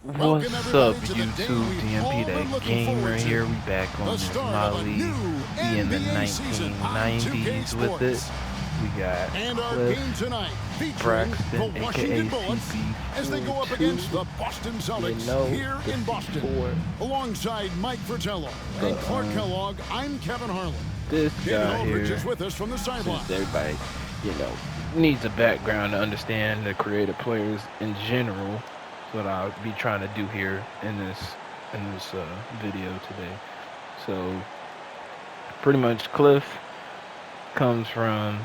What's Welcome up, everybody to the day YouTube? we've all DMP, been that looking gamer forward to. here. We back on The this start of a Molly. new We in the NBA season on 2K 1990s with it. Sports. We got And our Cliff game tonight featuring Braxton, the aka Washington Bullets as they go up against CB42. the Boston Celtics You know, here the in Boston. C4. Alongside Mike Fratello But, and Clark Kellogg, I'm Kevin Harlan. This David guy Aldridge here, is with us from the sideline. since everybody, needs a background to understand the creative players in general, what I'll be trying to do here in this video today. So pretty much Cliff comes from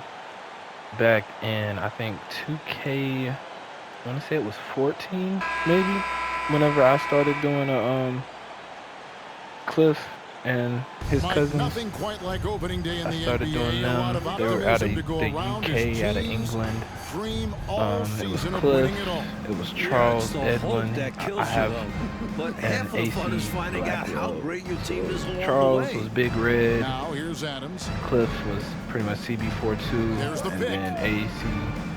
back in, I think, 2K, I want to say it was 14 maybe, whenever I started doing a Cliff and his cousins. Nothing quite like opening day in I the started NBA. doing A lot them. of They were out of optimism the to go around as UK, out of teams England. dream all It was season of Cliff, winning it all. it was Charles Edwin. I have But an half of the fun is AC finding out Black how Widow. great your team is along Charles the way. was Big Red. Now here's Adams. Cliff was pretty much CB42, There's the and pick. then AC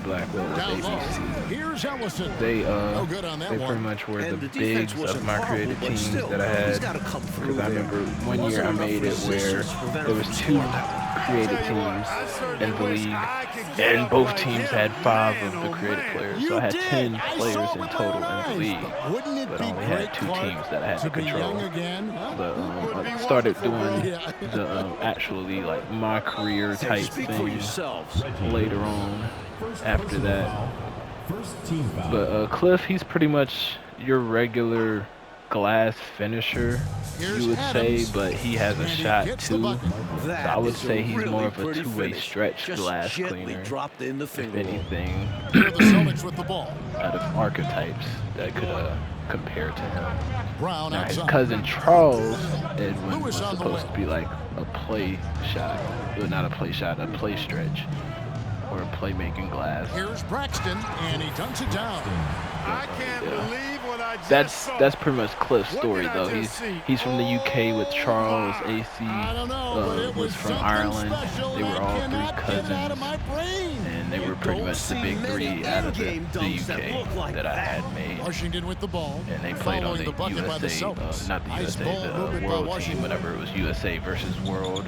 Black Widow was Down low. ABC. Here's Ellison. They No good on that pretty one. much were the And the defense bigs wasn't of my horrible, creative but teams still, that I he's had. gotta come through Because I there. remember one Wasn't year I enough made it where resistance to prevent there him was from two scoring. creative teams in the league, and both teams had 5 of the creative players. So I had 10 players in total in the league, Wouldn't it but be only great, had 2 Clark, teams that I had to to be control. young again? Huh? But I started doing the actually like my career type Speak for thing yourselves. later on after that. But Cliff, he's pretty much your regular glass finisher, you would say, but he has a shot too. So I would say he's more of a two-way stretch glass cleaner, Dropped in the if finger roll. anything, Here are the Celtics with the ball. out of archetypes that could compare to him. Brown Now his outside. cousin Charles Edwin was Lewis on the supposed wing. to be like a play shot, well, not a play shot, a play stretch, or a playmaking glass. Here's Braxton, and he dunks it down. I can't believe what I just That's pretty much Cliff's What story did I though. just see? He's from the UK with Charles. AC I don't know, but it was from something Ireland. special, They and were I all cannot 3 get it out of cousins, my brain. and they were pretty much the big 3 out of the UK that I had made. Washington with the ball. And they played on Following the bucket by the USA, Celtics. not the Nice USA, ball the movement by World Washington. team, whenever it was USA versus World.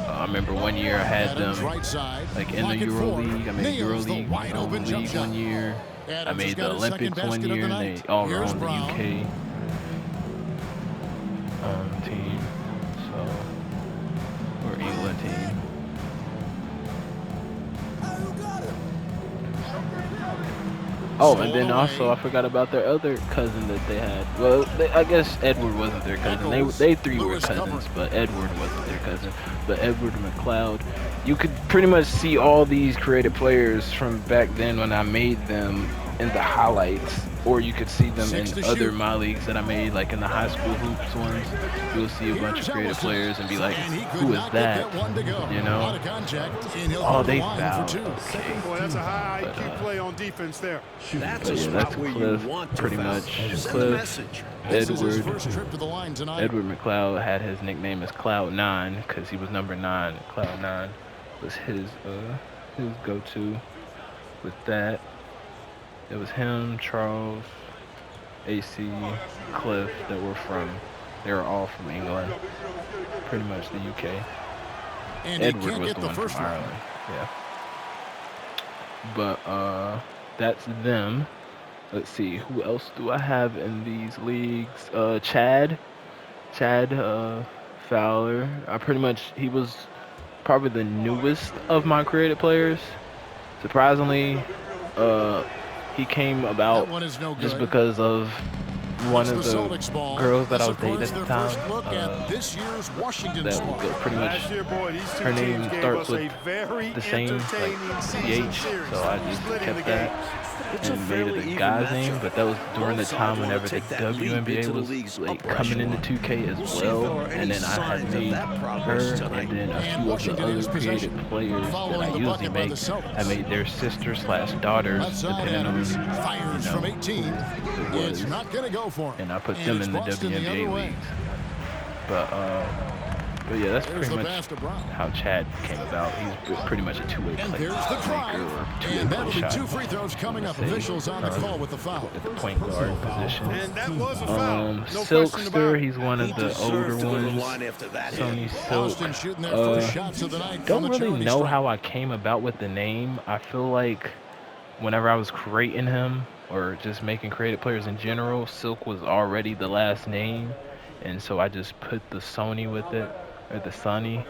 I remember one year I had them Adams right side. like in the Pocket Euro four. League. I made Nails Euro the League wide open jump League shot. one year. I Adams made has the got his second Olympics one basket of year, the and night. they all were Here's on the Brown. UK team, so or England team. Oh, and then also I forgot about their other cousin that they had. Well, I guess Edward wasn't their cousin. They 3 were cousins, but Edward wasn't their cousin. But Edward McLeod. You could pretty much see all these creative players from back then when I made them in the highlights, or you could see them in other my leagues that I made, like in the high school hoops ones. You'll see a bunch of creative players and be like, who is that? You know? Oh, they fouled. Okay. Boy, that's a high But, IQ play on defense there. That's a yeah, spot that's where Cliff, you want to pretty foul. much. Send a Cliff, message. This is his Edward. first trip to the line tonight. Edward McLeod had his nickname as Cloud9 because he was number 9. Cloud9 was his go-to with that. It was him, Charles, AC, Cliff they were all from England, pretty much the UK. And he Edward can't was get the the one first from one. Ireland, yeah. But that's them. Let's see, who else do I have in these leagues? Chad Fowler. He was probably the newest of my creative players. Surprisingly, he came That about one is no just good. because of one of the Celtics ball. girls that I This, was of dating course, at the their first time. look at this year's Washington That squad. pretty much Last year, boy, these two her name teams gave starts us with a very the same, like entertaining season CH, series. so I just Splitting kept the that games. It's a and made it fairly a even guy's name, matchup. but that was during the Both time sides whenever wanna the take that leap WNBA into the was league's like upper coming echelon. into 2K We'll as see if there well, are any and then I had signs of made that progress her tonight. and then a And few of the Washington other is possession. creative players that I Following the usually bucket by make. the Celtics. I made their sister/daughters, Left side depending on Adams fires from 18. who it It's was. not going to go for him. And I put And them it's in the Boston the other WNBA way. leagues. But But yeah, that's There's pretty the much pass to Brown. how Chad came about. He's pretty much a two-way And playmaker there's the drive. or And two-way that'll be shot. 2 free throws coming up. Say, Officials on the call with the foul. At the point guard position. And that was a foul. No question about Silkster, it. he's one of the older ones. Sony Austin Silk. shooting their first shots of the night. from Don't the really charity know stripe. how I came about with the name. I feel like whenever I was creating him or just making creative players in general, Silk was already the last name. And so I just put the Sony with it, or the Sonny.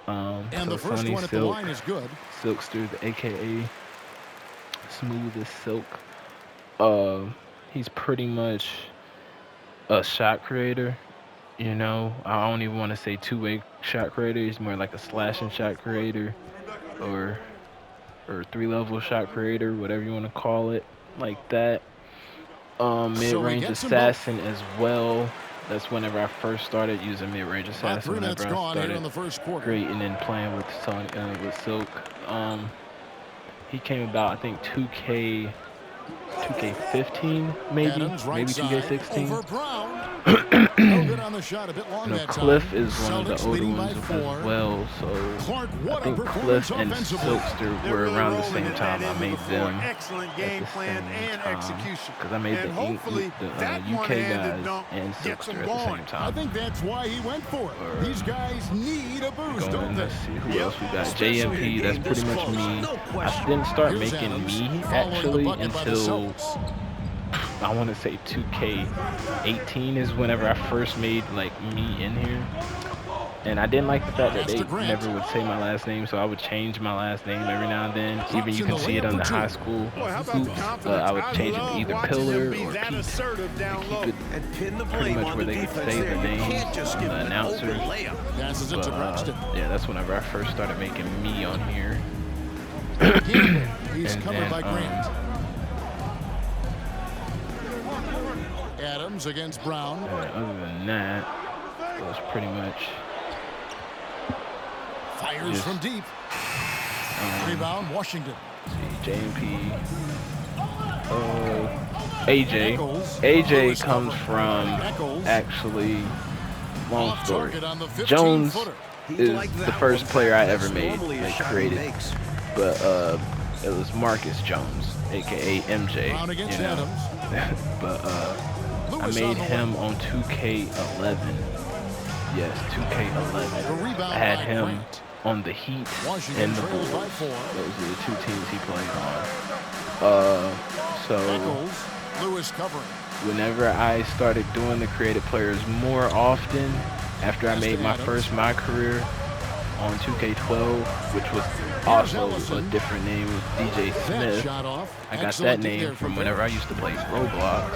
And so the first Sony one at the Silk, line is good. Silkster, the AKA Smooth as Silk. He's pretty much a shot creator. You know, I don't even want to say two-way shot creator. He's more like a slashing shot creator, or three-level shot creator, whatever you want to call it, like that. Mid-range gets them both. assassin as well. That's whenever I first started using mid-range About assassin. 3 minutes Whenever I gone here in the started first quarter. creating and playing with with Silk. He came about, I think, 2K15 maybe, Adams, right maybe side, 2K16. over Brown. No good on the shot, a bit long You know, that Cliff time. is one of Celtics the older leading by ones 4. as well. So Clark, I what a think performance Cliff and offensively. Silkster They're were really around the rolling same at time. that I end made of the floor. them Excellent at game the plan same and time execution. because I made And the hopefully that UK one-handed guys dunk and gets Silkster them at the going. same I time. think that's why he went for it. These guys need a boost, don't Going, they? let's see who Yep. else we got. Especially in a JMP, that's game pretty this much close. me. No I question. didn't start Here's making Adams, me following the actually bucket by the until Celtics. I want to say 2K18 is whenever I first made like me in here. And I didn't like the fact that they Master Grant. never would say my last name, so I would change my last name every now and then. Even you in can the see it layup on the for high two. school Boy, how about the hoops. confidence? I would change it love to either watching Pillar them be or that Pete. assertive down Keep low. it And pin the pretty blame much on where the they could defense say there. the You names can't just of give the them an open announcers. layup. Passes it But to Braxton. yeah, that's whenever I first started making me on here. Campbell, he's And covered then, by Grant. Adams against Brown. Other than that, it was pretty much Fires Yes. from deep. Rebound, Washington. JMP. AJ. Eccles. AJ Lewis comes covered. from Eccles. actually, long Off story. target on the 15 Jones footer. is Like the that first one. player I That's ever made, normally a like shot he created, makes. but it was Marcus Jones, aka MJ. Brown against you know? Adams. But I Lewis made on the him wing. on 2K11. Yes, The 2K11. rebound I had by him Grant. on the Heat Washington and the trails Bulls. by 4. Those are the two teams he played on. So Eccles. Lewis covering. whenever I started doing the creative players more often, after I made my first My Career on 2K12, which was also a different name, with DJ That Smith. shot off. I got Excellent that D there name from whenever I used to play Roblox.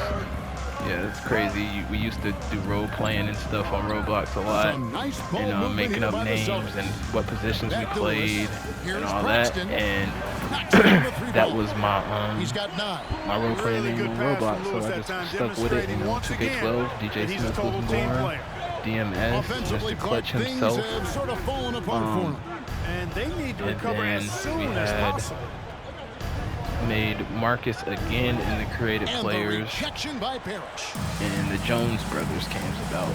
Yeah, it's crazy. We used to do role playing and stuff on Roblox a lot. Some nice ball You know, movement making here up by the names Celtics. and what positions we Back to played Lewis. and Here's all that. Braxton. And Knocks down the three that ball. was my He's got 9. my role playing Really name good on pass Roblox, from so Lewis I that just time, stuck with it. You know, once again 2K12, DJ that he's a Smith total was team born, player. DMS, Offensively, Mr. Clark, Clutch things himself. have sort of fallen apart for him. And they need to And recover then as soon we as had possible. Made Marcus again in the creative And the players, rejection by Parrish. and the Jones brothers came about.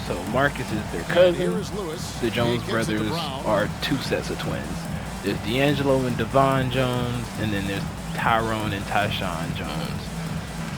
So Marcus is their And here cousin. is Lewis. The Jones He gets it to brothers Brown. are two sets of twins. There's D'Angelo and Devon Jones, and then there's Tyrone and Tyshawn Jones.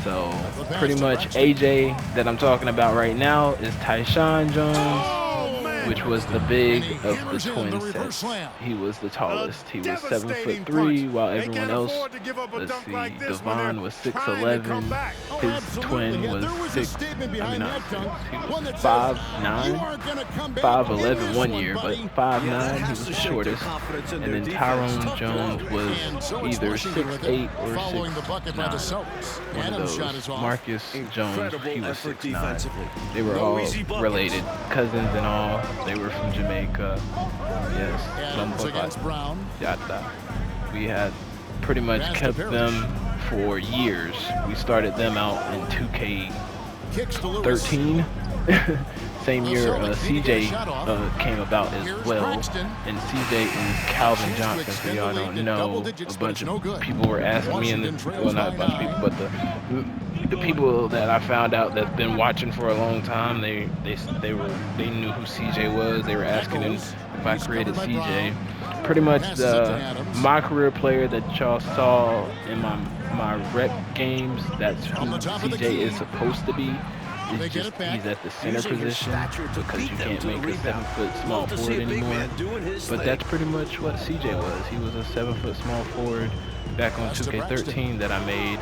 So pretty much AJ that I'm talking about right now is Tyshawn Jones, Oh, man. which was the big And he of the hammers in twin the reverse sets. slam. He was the tallest. He was Devastating 7'3", punch. while They everyone can't else, afford to give up a let's dunk see, like this when Devon they're was trying to 6'11". come back. Oh, His absolutely. twin Yeah, was there was a 6. statement I mean, behind not that 6. dunk. He One was that says, 5'9". "You aren't gonna come back 5'11" in this one year, but buddy." 5'9", he has was to the shake their shortest. confidence in And their then defense. Tyrone Tough Jones blow. was And so it's either Washington with it, 6'8" or following the bucket by the 6'9". Celtics. One of Adams' shot those. is off. Marcus Jones, Incredible he was effort 6'9". defensively. They were No all easy buckets. related, cousins and all. They were from Jamaica. Yes, Adams against Brown. Yata. We had pretty much Pass to kept Parrish. them for years. We started them out in 2K13. Kicks to Lewis. Same The year Celtics need to get a CJ shot off. came about as Here's well. Braxton. And CJ is Calvin Chance to Johnson, for extend y'all the lead don't to know. double digits, A but bunch it's no of good. people were asking me, Washington trails well, not a by bunch of 9. people, but the people that I found out that's been watching for a long time, they knew who CJ was. They were asking him if I created CJ. Pretty much my career player that y'all saw in my rep games. That's who CJ is supposed to be. It's just he's at the center position because you can't make a 7-foot small forward anymore. But that's pretty much what CJ was. He was a 7-foot small forward back on 2K13 that I made.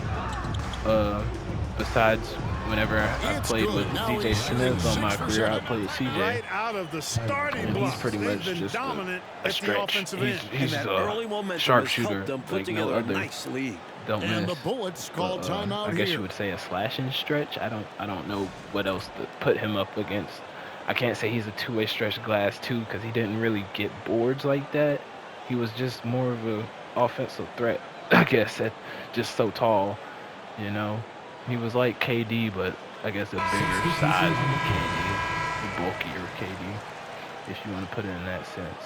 Besides, whenever I played with DJ Smith on my career, I played with CJ. Right out of the starting And he's blocks. pretty much They've been just dominant a at the stretch. offensive end. He's a sharpshooter like no other. Don't And the miss. Bullets called timeout I guess here. you would say a slashing stretch. I don't know what else to put him up against. I can't say he's a two-way stretch glass too because he didn't really get boards like that. He was just more of a offensive threat, I guess. Just so tall, you know. He was like KD, but I guess a bigger size than KD, a bulkier KD, if you want to put it in that sense.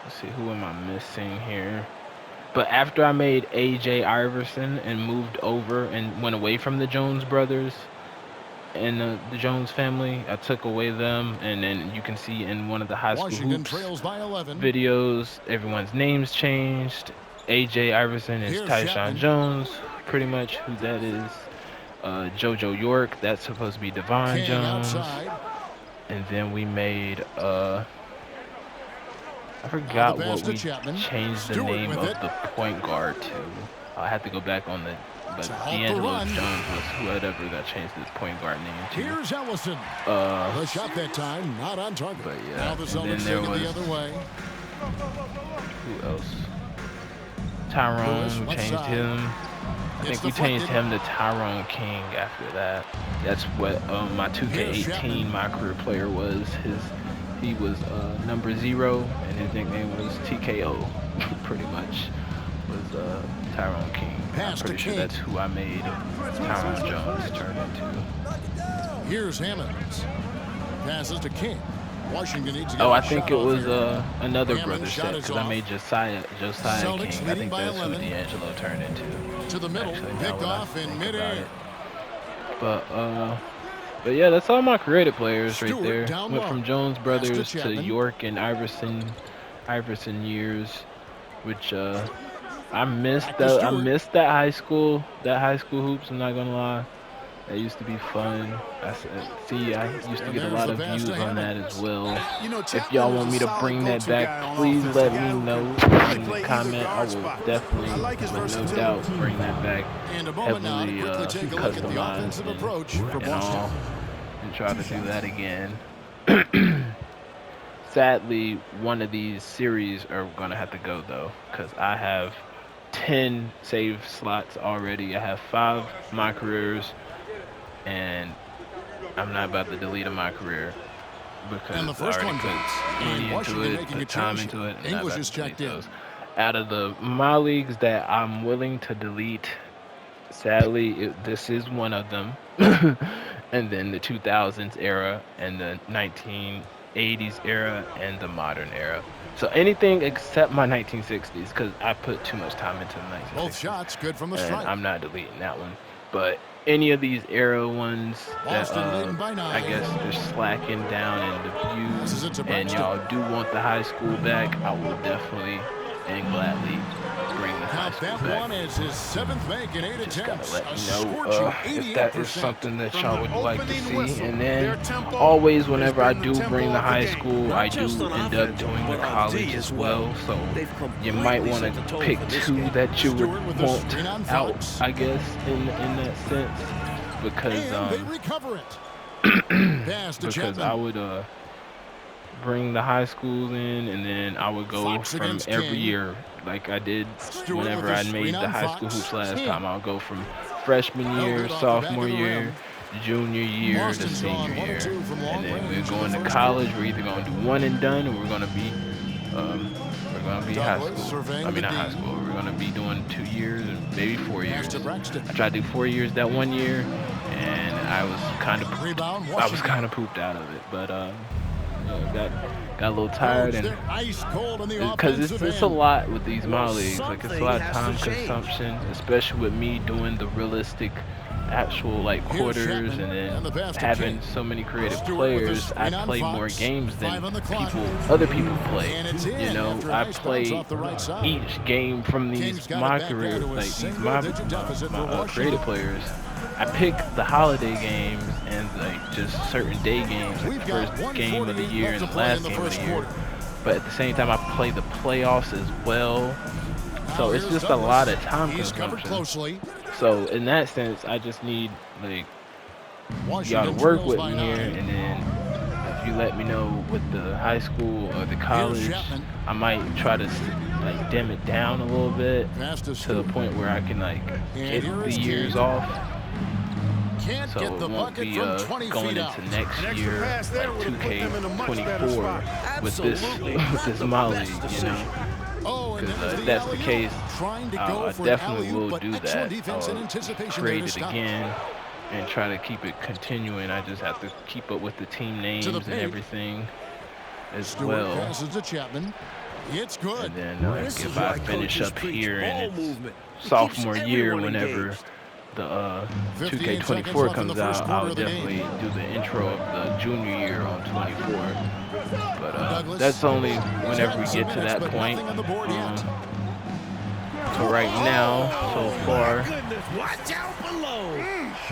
Let's see, who am I missing here? But after I made AJ Iverson and moved over and went away from the Jones brothers and the Jones family, I took away them, and then you can see in one of the high school Washington hoops trails by 11. videos, everyone's names changed. AJ Iverson is Here's Tyshawn Chapman. Jones, pretty much who that is. JoJo York, that's supposed to be Devon King Jones. outside. And then we made I forgot pass what to we Chapman. changed the Stewart name with of it. the point guard to. I had to go back on the, but To halt the D'Angelo run. Jones was whoever that changed his point guard name to. Here's Ellison. Uh, The shot that time, not on target. But yeah, Now the and then Celtics there take it the was- other way. who else? Tyrone, Lewis, we left changed side. him. I It's think we changed deflected. him to Tyrone King after that. That's what my 2K18 my career player was. He was number 0 and his nickname was TKO. Pretty much was Tyrone King. Pass I'm to pretty sure King. that's who I made Tyrone Jones turn into. Here's Hammonds. Passes to King. Washington needs to get Oh, a I think shot it off was here. Hammond's Hammond's brother shot set is because I off. made Josiah Celtics King. I leading think by that's who 11. D'Angelo turned into. To the middle, Actually, now picked when I off in think midair. about it. But yeah, that's all my creative players right Stewart there. down Went low. from Jones Pass brothers to to Chapman. York and Iverson years, which I missed Back to that. I Stewart. missed that high school hoops. I'm not gonna lie. That used to be fun. I used to And get a there's lot the of pass views to on that Hammonds. as well. You know, If Chapman y'all was want a me to solid bring that go-to guy back, on please offense, let a guy me who know can really in play the either comment. I guard will spot. definitely, I like his with no versatility. doubt, bring that back And a moment now to heavily quickly take a look at the customized offensive approach for and Boston. all, and try to do that again. Sadly, one of these series are gonna have to go though, because I have 10 save slots already. I have 5 my careers, and I'm not about to delete a my career because And the I first already one put goes. money And into Washington it, making a put time change. into it, and I'm English about is to delete checked in. those. Out of my leagues that I'm willing to delete, sadly, this is one of them. And then the 2000s era and the 1980s era and the modern era. So anything except my 1960s, because I put too much time into the 1960s. Both shots good from the And stripe. I'm not deleting that one. But any of these era ones that Boston leading by 9. I guess they're slacking down in the Passes views, it to and Braxton. y'all do want the high school back, I will definitely and gladly bring the high Count school that back. one as his 7th make in 8 Just gotta attempts. let A me know scorching if that is 88%. something that From y'all the would like to opening see. whistle, And their then tempo always has whenever I been do the tempo bring the of the high game. school, Not I just do on end up offense, doing the but on college D as as well. well. So They've you might completely want set the to tone pick for this 2 game. that you would Stewart with the want screen on out, Fox. I guess, in that sense, because And they recover it. Pass to because Chapman. I would bring the high schools in, and then I would go Fox from against every King. year, like I did Stewart whenever with the I screen made the on high school Fox. hoops last King. time. I'll go from freshman No year, good off the back of sophomore the year, rim. junior year, to Boston's on senior 1 or year, 2 from long and then range we're in the going to first college. We're either going to do one and done, or we're going to be high Douglas school. surveying I mean, the not high D. school. We're going to be doing 2 years and maybe 4 Pass years. to Braxton. I tried to do 4 years that one year, and I was kind of Rebound, I was Washington. kind of pooped out of it, but got got a little tired, They're and ice cold on the because offensive it's a end. lot with these minor leagues. Like it's a lot of Something time has to change. consumption, especially with me doing the realistic, actual like Here's quarters, Chapman, and and the then pass to having King. so many creative Stewart with the players. I screen on play Fox. more games 5 than on the clock. other people play. And it's You in know, after a I nice play bounce off the right side. each game from these King's got it my back career, down to a like these single-digit deficit for Washington. creative players. I pick the holiday games and like just certain day games, like We've the got first game of the 1:48 year left and to the play last in the game of first the year. quarter. But at the same time, I play the playoffs as well. So Now it's here's just a Douglas. lot of time He's covered consumption. closely. So in that sense, I just need like y'all Washington to work trails with by me here, 9. and then if you let me know with the high school or the college, Chapman. I might try to like dim it down a little bit Pass to to the Stewart. point where I can like get here the is years King. off, Can't so get it the won't bucket be from 20 going feet out. into next An extra year pass there like would've put them in a much better 2K24 spot. with this Absolutely. with this Not Molly, the best you know. decision. Oh, and Because there's if that's the alley-oop. case, Trying to I go for an definitely alley-oop, will but do excellent that. defense and I'll anticipation create there it to stop. again and try to keep it continuing. I just have to keep up with the team names and paint. everything as Stewart well. passes to Chapman. It's good. And then This is if why I finish coaches up preach here ball and it's movement. It sophomore keeps year, everyone whenever engaged. the 58 seconds 2K24 left in the comes first out, quarter I'll of the definitely game. do the intro of the junior year on 24. But Douglas. that's only whenever we He's get got to some that minutes, but point. nothing on the board yet. So right now, so far, Goodness, watch out below.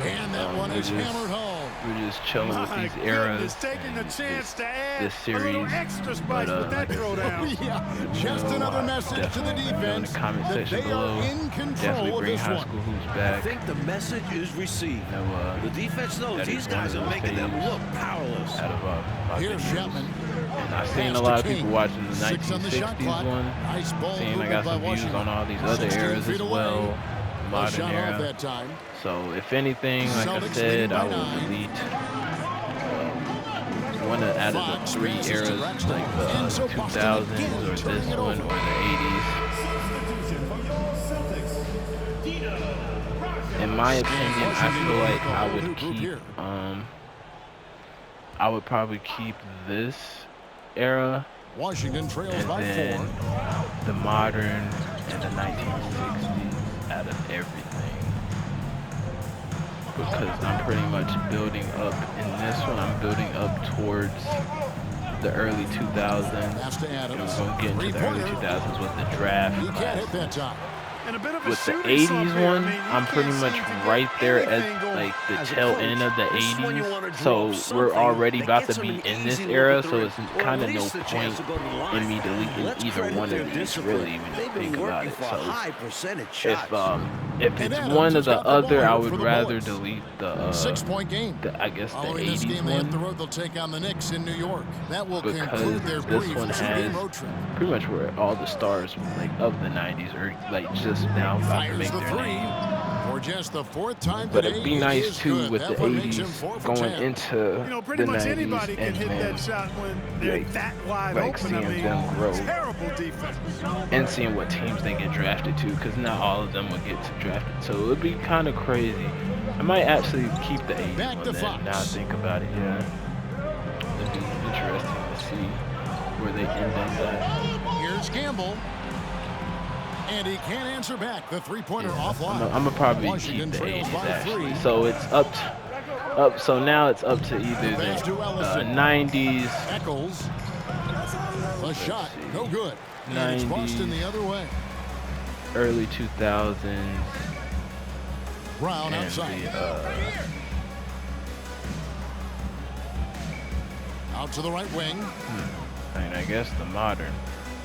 And that one is we're just- hammered home. we're just chilling with My these eras. goodness, taking the and chance to add this a little series. extra spice But, with that like I said, throwdown. Yeah, just another message to the definitely in the defense comment that section they below. are in Definitely control of bring this high one. school hoops I back. think the message is received. You know, The defense knows that is these one guys of are those making them things look powerless. out of my Here's videos. Chapman. And I've seen Pass a lot to of people King. watching the 6 on the shot 1960s clock. one. Nice ball Seeing I movement got by some views Washington. on all these other 16 eras feet as away. well. No Modern shot off era. that time. So if anything, like I Celtics said, leading I by will 9. delete one out of Fox the 3 passes to eras, Braxton. like the And so Boston 2000s again or this turning it one over. or the 80s. In my opinion, I feel like I would keep, I would probably keep this era Washington trails and by then 4. the modern and the 1960s out of everything. Because I'm pretty much building up in this one, I'm building up towards the early 2000s. Pass to And Adams. we're going to get into the early 2000s with the draft He can't class. hit that time. And a bit of a With the shooting slump 80s here. I one, mean, you I'm pretty can't much seem to get right there anything at going. like the As a tail coach, end of the this is when you 80s. wanna draw So up we're something already that about gets to be them an in this easy look era, at the so rim, it's or kind at of no least a chance point to go to the line. in me deleting Let's either credit one their of these, discipline. really, when you They've been think about working it. for So high percentage shots. if And it's Adams one has or the got the ball other, I here would for the rather Bullets. delete the 6-point game. I guess the Following this 80s game, they hit the one, road. They'll take on the Knicks in New York. That will because conclude their this brief one two-game has road trip. pretty much where all the stars like of the 90s are like just now about to Fires make the their 3 name. for just the 4th time But today. it'd be It nice is too good. with That the one makes him 80s 4 for going 10. into You know, pretty the much 90s anybody can and hit then that shot when they're like- that wide like open. I seeing mean, them grow. terrible defense. and seeing what teams they get drafted to, because not all of them will get drafted. So it would be kind of crazy. I might actually keep the 80s Back one to then, Fox. now I think about it, yeah. It'd be interesting to see where they end up at. Here's Campbell. And he can't answer back. The three-pointer offline. I'm gonna probably Washington keep the trails 80s by actually. 3. So it's up. So now it's up to either Pass to the Ellison. 90s, Eccles. The shot, see. no good. And it's 90s. Boston the other way. early 2000s, Brown and outside. the Out to the right wing. I mean, I guess the modern.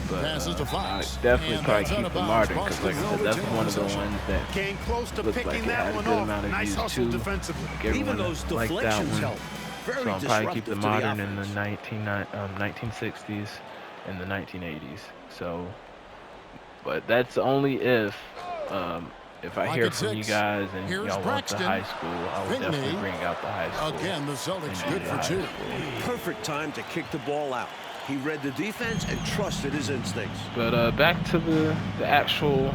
But Passes to I Fox. definitely And probably that's out keep of the bounds. modern because, like I Boston said, that's will one of the retain ones that Came close to looks like picking it that had a one good off. amount of Nice views hustle too. defensively. Like everyone Even those liked that deflections one. help. Very So I'll probably keep disruptive the to modern in the offense. 1960s and the 1980s. So, but that's only if I hear Rocket from you 6. guys and Here's y'all want the Braxton. high school, I will definitely Finney. bring out the high school. Again, the Celtics and good do the for high 2. school. Perfect time to kick the ball out. He read the defense and trusted his instincts. But back to the actual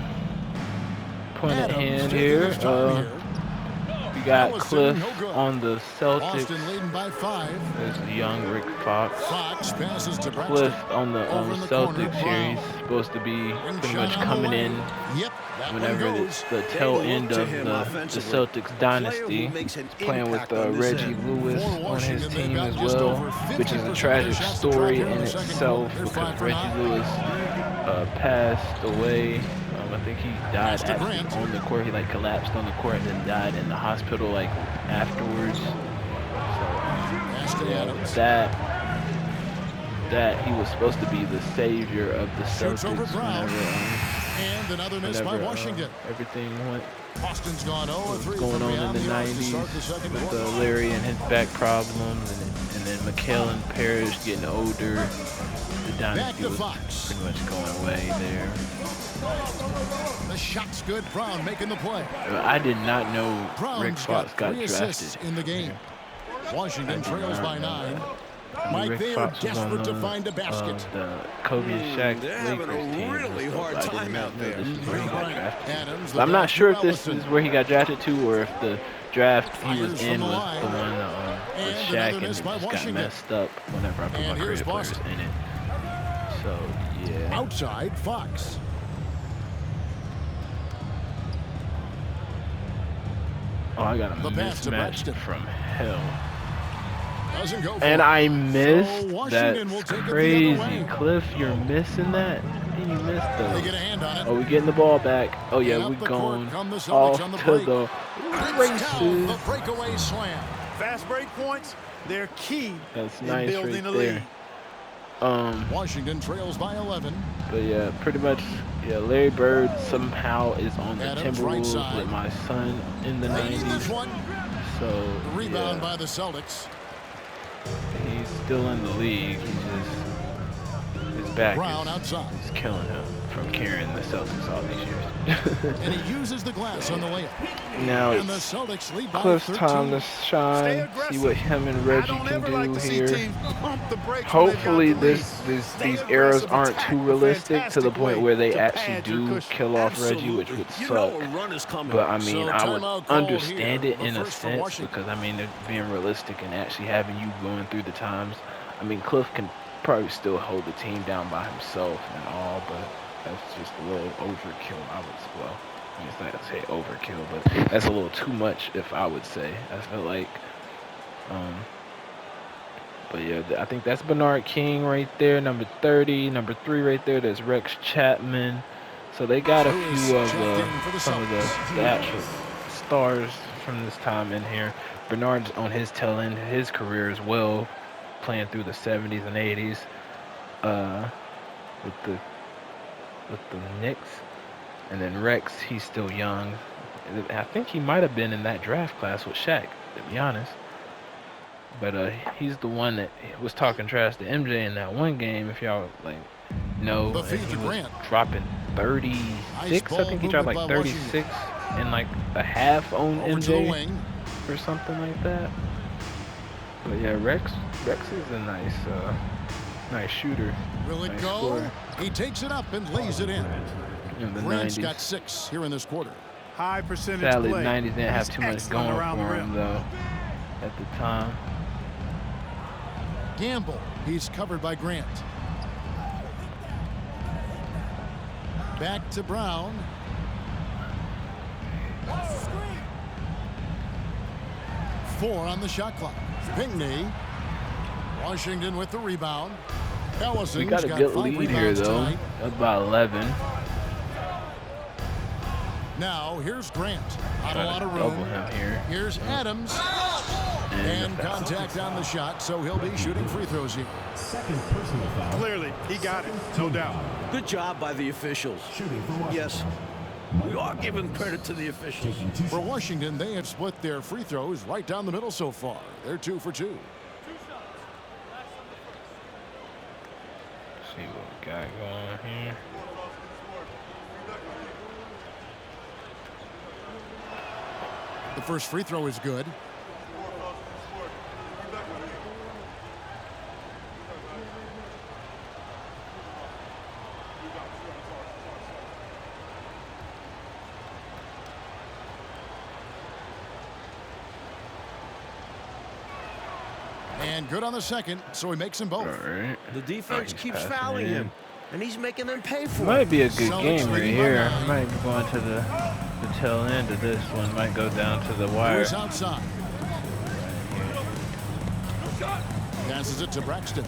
point at Adams hand taking here. his time here. We got Ellison, Cliff no good. on the Celtics. Boston leading by 5. There's the young Rick Fox. Fox passes to Braxton. Cliff on the Over in the corner, Celtics here. He's Brown. supposed to be Ring pretty shot much on the coming way. in Yep, that one whenever goes. the They tail look end to of him the offensively. Celtics Player dynasty. who makes an He's playing with impact on this Reggie end. Lewis For on his Washington, they've team got as just well, over which is 50% a of tragic their shots to drop story here in in the second itself quarter. They're because 5 for Reggie 9. Lewis passed away. I think he died Pass to actually Grant. on the court. He like collapsed on the court and then died in the hospital like afterwards. Pass to Adams. That he was supposed to be the savior of the Shoots over Celtics Brown. whenever, And another miss by Washington. everything went Boston's gone 0-3 going from on in beyond the the arc to 90s start the second with quarter. Larry and his back problems, and then McHale and Parrish getting older. The dynasty to was Fox. pretty much going away there. The shot's good. Brown making the play. I did not know Brown's Rick Fox got 3 assists drafted. in the game. Washington trails by 9. Mike, Rick they are Fox was on desperate to find a basket. the Kobe and Shaq They're having Lakers a team. really and stuff. hard I did time not out know there. this is where he got drafted. Adams, But I'm not sure if this Ellison. is where he got drafted to, or if the draft he was Fires in from the was line. the one with And Shaq, another and it miss just by got Washington. messed up whenever I put And my here's career players Boston. in it. So yeah. Outside, Fox. Oh, I got a The pass to mismatch Braxton. from hell. Doesn't go for And it. I missed Washington will that. take it the other Crazy, way. Cliff, you're missing that. And you missed They those. get a hand on it. Oh, we getting the ball back. Oh yeah, And up we the court going come the Celtics off on the to break. the Brings down the races. breakaway slam. Fast break points, they're key That's in nice building right a there. lead. Washington trails by 11. But yeah, pretty much. Yeah, Larry Bird somehow is on the Adams, right Timberwolves side. with my son in the Leading this 90s. one. So The rebound yeah, by the Celtics. he's still in the league. He's just his back Brown is outside. killing him from carrying the Celtics all these years. And he uses the glass on the layup. Now And the it's Celtics lead by Cliff's 13. time to Stay shine. aggressive. See what him and I Reggie don't can ever like do to see here. teams pump the brakes when they've got Hopefully the lead. these Stay eras aggressive, aren't attack too a realistic to the fantastic point way where they to actually pad your do cushion. kill off Reggie, which would You know suck. a run is coming. But I mean, So I would timeout called understand here. it The in a first for sense Washington. because I mean, they're being realistic and actually having you going through the times. I mean, Cliff can probably still hold the team down by himself and all, but that's just a little overkill, I would say. Well, I mean, it's not to say overkill, but that's a little too much, if I would say. I feel like, but yeah, I think that's Bernard King right there, number 30. Number 3 right there, there's Rex Chapman. So they got a few of some of the actual stars from this time in here. Bernard's on his tail end of his career as well, playing through the 70s and 80s with the Knicks. And then Rex, he's still young. I think he might have been in that draft class with Shaq, to be honest. But he's the one that was talking trash to MJ in that one game, if y'all know. The And feed he to was Grant. dropping 36. I think he dropped like 36 and like a half on Over to the MJ wing. or something like that. But yeah, Rex is a nice shooter. Will it Nice go? scorer. He takes it up and lays it in. In the Grant's 90s. got 6 here in this quarter. High percentage Sadly, play. 90s didn't have He's too much excellent going around the for rim. him though at the time. Gamble. He's covered by Grant. Back to Brown. 4 on the shot clock. Pinckney. Washington with the rebound. Ellison's We got a good 5 lead here rebounds though, tonight. about 11. Now here's Grant. Not a Try lot to of double room. him here. Here's Adams. And the foul. contact on the shot, so he'll be shooting free throws here. Clearly, he got it, no doubt. Good job by the officials. Yes, we are giving credit to the officials. For Washington, they have split their free throws right down the middle so far. They're 2 for 2. See what we got going here. The first free throw is good. And good on the second, so he makes them both. All right. The defense He's keeps passing fouling in. him, and he's making them pay for Might it. be a good Celtics game right leading by here. 9. Might be going to the tail end of this one. Might go down to the wire. Lewis outside. Passes it to Braxton.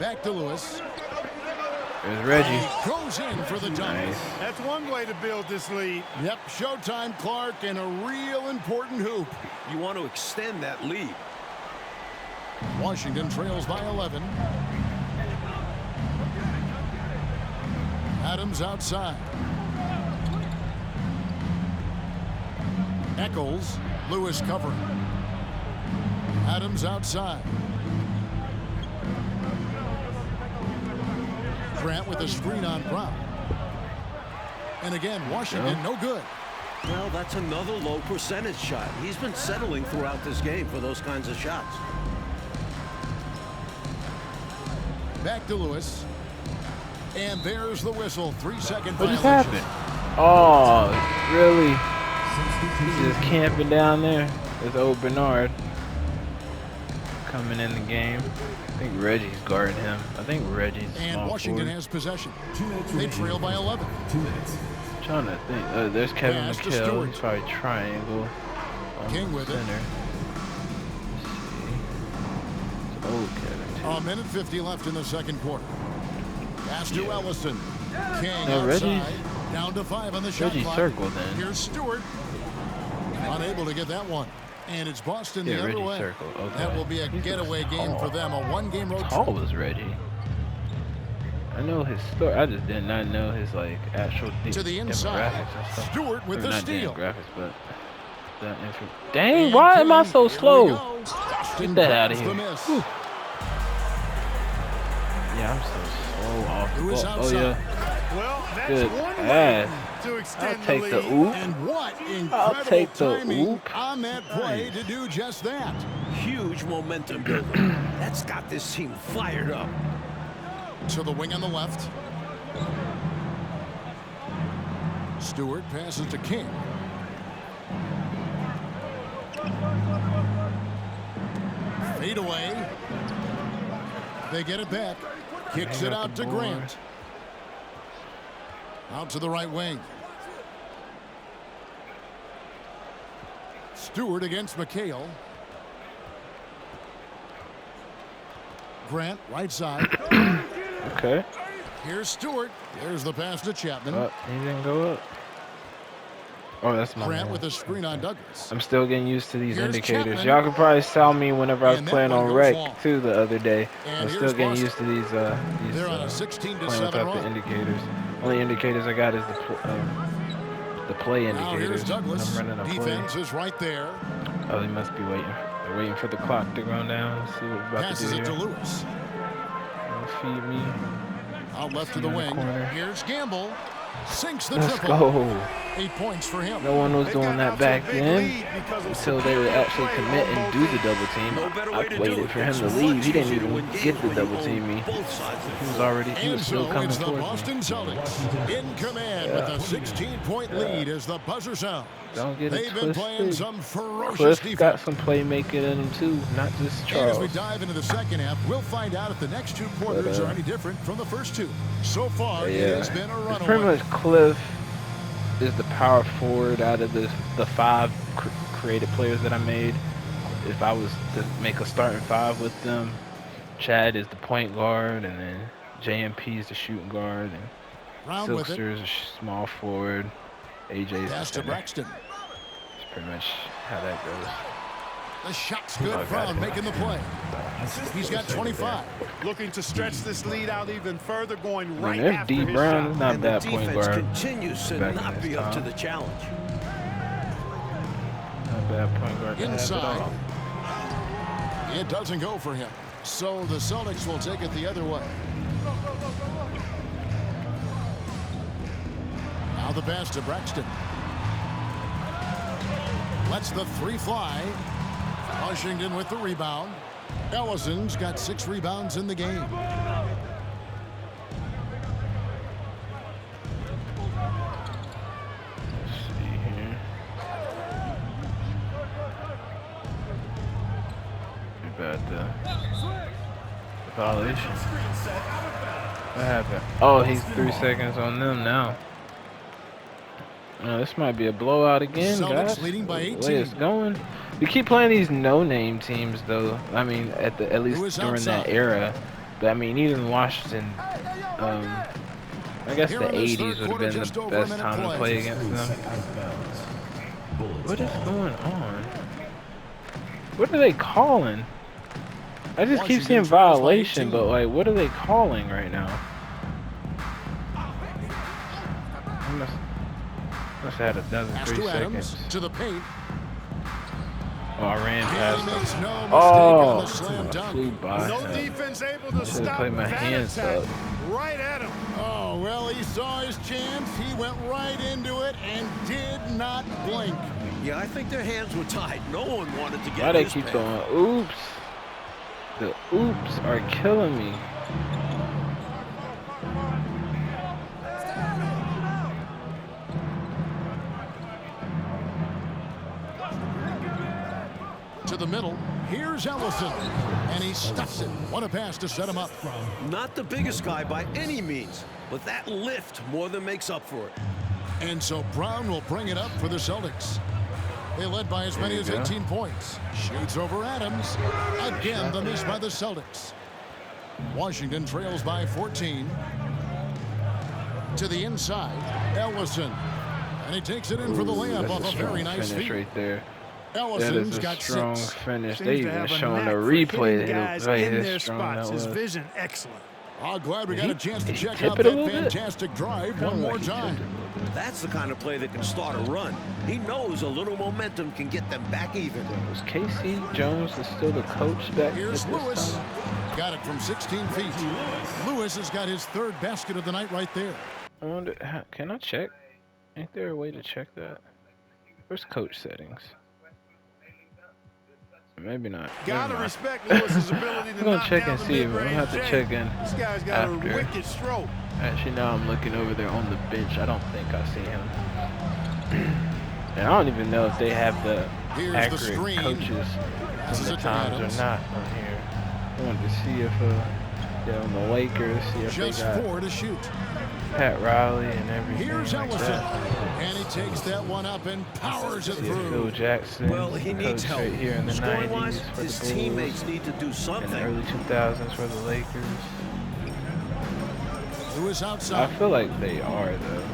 Back to Lewis. There's Reggie. Goes in for the dunk. Nice. That's one way to build this lead. Yep, showtime, Clark, and a real important hoop. You want to extend that lead. Washington trails by 11. Adams outside. Eccles. Lewis covering. Adams outside. Grant with a screen on Brown. And again, Washington no good. Well, that's another low percentage shot. He's been settling throughout this game for those kinds of shots. Back to Lewis. And there's the whistle. 3-second What just violation. happened? Oh, really? He's just camping down there. There's old Bernard coming in the game. I think Reggie's guarding him. I think Reggie's And small Washington forward. has possession. They trail by 11. I'm trying to think. There's Kevin Pass to McHale. Stewart. He's probably triangle. King with it. center. Let's see. It's old Kevin too. A minute 50 left in the second quarter. Pass to Ellison. King No, outside. Reggie's- Down to 5 on the shot Reggie clock. circled then. Here's Stewart. Unable to get that one. And it's Boston Yeah, the other Reggie way. circled. Okay. That will be a He's getaway game tall. for them. A one-game road How trip. tall was Reggie? I know his story. I just did not know his like actual To the inside. demographics and stuff. Stewart with Or the not steal. demographics, but that info. Dang, And why am I King, so here we slow? go. Boston Get that out of grabs here. the miss. Whew. Yeah, I'm so slow off the Lewis ball. Oh outside. yeah, Well, that's Good one pass. way to I'll extend take the the lead. oop. And what I'll incredible take the timing oop. on that play Nice. to do just that. Huge momentum builder. That's got this team fired up. To the wing on the left. Stewart passes to King. Fade away. They get it back. Kicks it out to Grant. Out to the right wing. Stewart against McHale. Grant, right side. okay. Here's Stewart. There's the pass to Chapman. He didn't go up. Oh, that's my Grant man. with a screen on Douglas. I'm still getting used to these Here's indicators. Chapman. Y'all could probably saw me whenever I was And that playing one on goes rec long. too the other day. And I'm still here's getting Boston. used to these They're on a playing 16-7 without the run. indicators. Only indicators I got is the play Now indicators. here's Douglas. I'm running a play. Defense is right there. Oh, he must be waiting. They're waiting for the clock to go down. See what we're about Passes to it do to here. Lewis. Feed me. Out left to the in the wing. corner. Here's Gamble. Sinks the Let's triple. go. 8 points for him. No one was They've doing gotten out that to a back big then lead because of until they would superior actually play commit on and both do the double team. No better I way to do waited it. for him It's to much leave. He didn't easier to even win get games the when you double own team me. both sides of the He was floor. already, he And was still so coming it's the towards Boston me. Celtics in command with a 16-point lead as the buzzer sounds. Don't get it They've been playing twisted. some ferocious Cliff defense. got some playmaking in him too, not just And as we Charles. dive into the second half, we'll find out if the next two quarters are any different from the first two. So far, it has been a It's pretty runaway. much Cliff is the power forward out of the five creative players that I made. If I was to make a starting five with them, Chad is the point guard, and then JMP is the shooting guard, and Brown with it. Silkster is a small forward. AJ is the Pass to center. Braxton. That's pretty much how that goes. The shot's good. Oh, got Brown it. making the play. He's got 25. Looking to stretch this lead out even further, going I mean, right there's after D his Brown, shot. is not And the bad point defense guard. continues to back in not his be up to time. the challenge. Not bad point guard. to have at Inside. all. It doesn't go for him. So the Celtics will take it the other way. Now the pass to Braxton. Lets the three fly. Washington with the rebound. Ellison's got 6 rebounds in the game. See here. violation. What happened? Oh, he's 3 seconds on them now. This might be a blowout again, Celtics guys. leading by The 18. way it's going. We keep playing these no-name teams, though. I mean, at least Lewis during outside. that era. But I mean, even Washington. I guess Here the in this 80s third would quarter, have been just the over a best minute time to play. play against them. What is going on? What are they calling? I just keep Washington seeing trails by violation, 18. but like, what are they calling right now? I must have had a dozen Pass 3 to seconds. Adams to the paint. Oh, I ran He past makes him. no mistake Oh, on the slam I dunk. flew by No him. defense able to Should've stop played my that hands attack. up. Right at him. Oh, well, he saw his chance. He went right into it and did not blink. Yeah, I think their hands were tied. No one wanted to get Why they his keep path. going? Oops. The oops are killing me. To the middle. Here's Ellison. And he stuffs it. What a pass to set him up. Not the biggest guy by any means, but that lift more than makes up for it. And so Brown will bring it up for the Celtics. They led by as many as 18 points. Shoots over Adams. Again, the miss by the Celtics. Washington trails by 14. To the inside, Ellison. And he takes it in for the layup That's off a a very strong nice finish feed. right there. That Ellison's is a got strong 6. finish. Seems They to even have a showing knack the for replay. hitting guys Right, in how their strong spots. that His was. vision excellent. Oh, glad we got a chance to Did he check tip out it a that little bit? fantastic drive Kinda one more like he time. tipped it a little bit. That's the kind of play that can start a run. He knows a little momentum can get them back even. Was Casey Jones is still the coach back Here's at this Lewis. time? Got it from 16 feet. Lewis has got his 3rd basket of the night right there. I wonder, can I check? Ain't there a way to check that? Where's coach settings? Maybe not. Gotta Never mind. respect Lewis's ability to I'm gonna knock check down and the see, but I'm gonna mid-range have to jam. check in This guy's got after. a wicked stroke. Actually, now I'm looking over there on the bench. I don't think I see him. And I don't even know if they have the Here's the accurate screen. coaches Passes from it the to times Adams. or not on here. I wanted to see if yeah, on the Lakers, see if Just they got 4 to shoot. Pat Riley and everything Here's like Ellison. that. And he takes that one up and powers it See if Phil through. Jackson, Well, he needs coach help. right here in the Scoring-wise, 90s for his the Bulls, teammates need to do in the something. early 2000s for the Lakers. Lewis I outside. feel like they are though.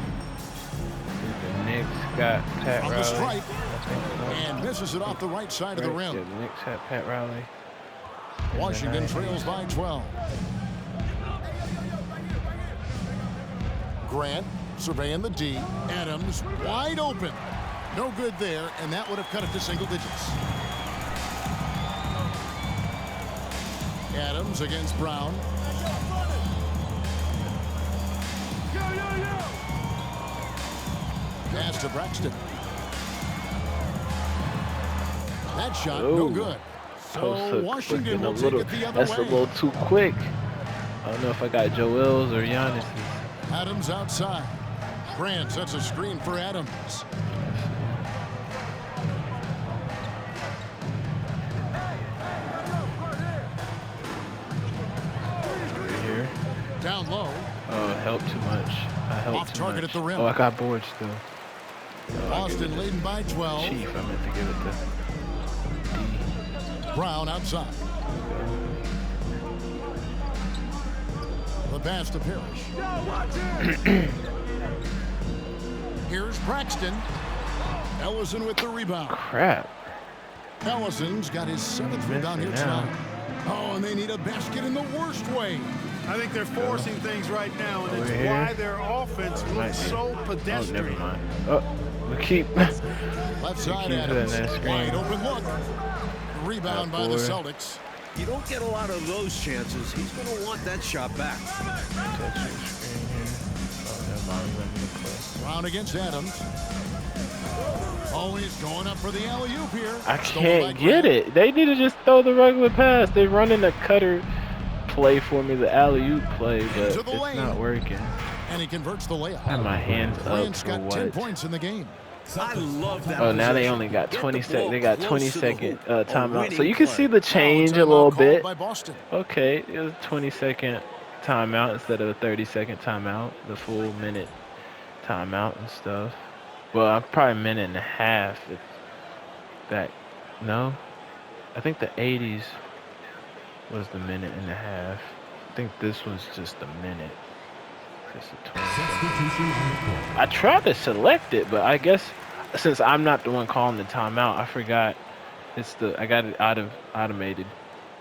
The Knicks got Pat From the Riley. stripe. I think And misses it off the right side of the yeah, rim. the Knicks had Pat Riley. in the Washington 90s. trails by 12. Grant surveying the D. Adams wide open. No good there, and that would have cut it to single digits. Adams against Brown. Pass to Braxton. That shot, no Oh. good. So So Washington will take little, it the other that's way. a little too quick. I don't know if I got Joel's or Giannis. Adams outside. Grant sets a screen for Adams. Right here. Down low. Oh, it helped too much. I helped Off too target much. at the rim. Oh, I got bored still. Boston leading by 12. Chief, I meant to give it to D. Brown outside. The pass to Parrish. Here's Braxton. Ellison with the rebound. Crap. Ellison's got his 7th rebound here Missing now. tonight. Oh, and they need a basket in the worst way. I think they're forcing things right now, and Over it's here. why their offense Might looks be. so Oh, never pedestrian. mind. Oh, we keep. Left side keep Adams. that screen. Wide open look. Rebound by the boy. Celtics. You don't get a lot of those chances. He's going to want that shot back. Touch your screen here. Oh, never mind. We went to the play. Brown against Adams. Always going up for the alley-oop here. I Stolen by can't get Grant. it. They need to just throw the regular pass. They're running the cutter play for me, the alley-oop play, but Into the it's lane. not working. And he converts the layup. I had my hands up Grant's for got 10 what? points in the game. I love that. Oh, now they possession. only got Get 20 the seconds. ball They got close 20 to the second hoop. A timeout. So winning you can play. see the Now change a timeout little called bit. by Boston. Okay, it was a 20-second timeout instead of a 30-second timeout. The full minute timeout and stuff. Well, probably a minute and a half. If that, no, I think the 80s was the minute and a half. I think this was just a minute. Just a 20 second. I tried to select it, but I guess since I'm not the one calling the timeout, I forgot. I got it automated.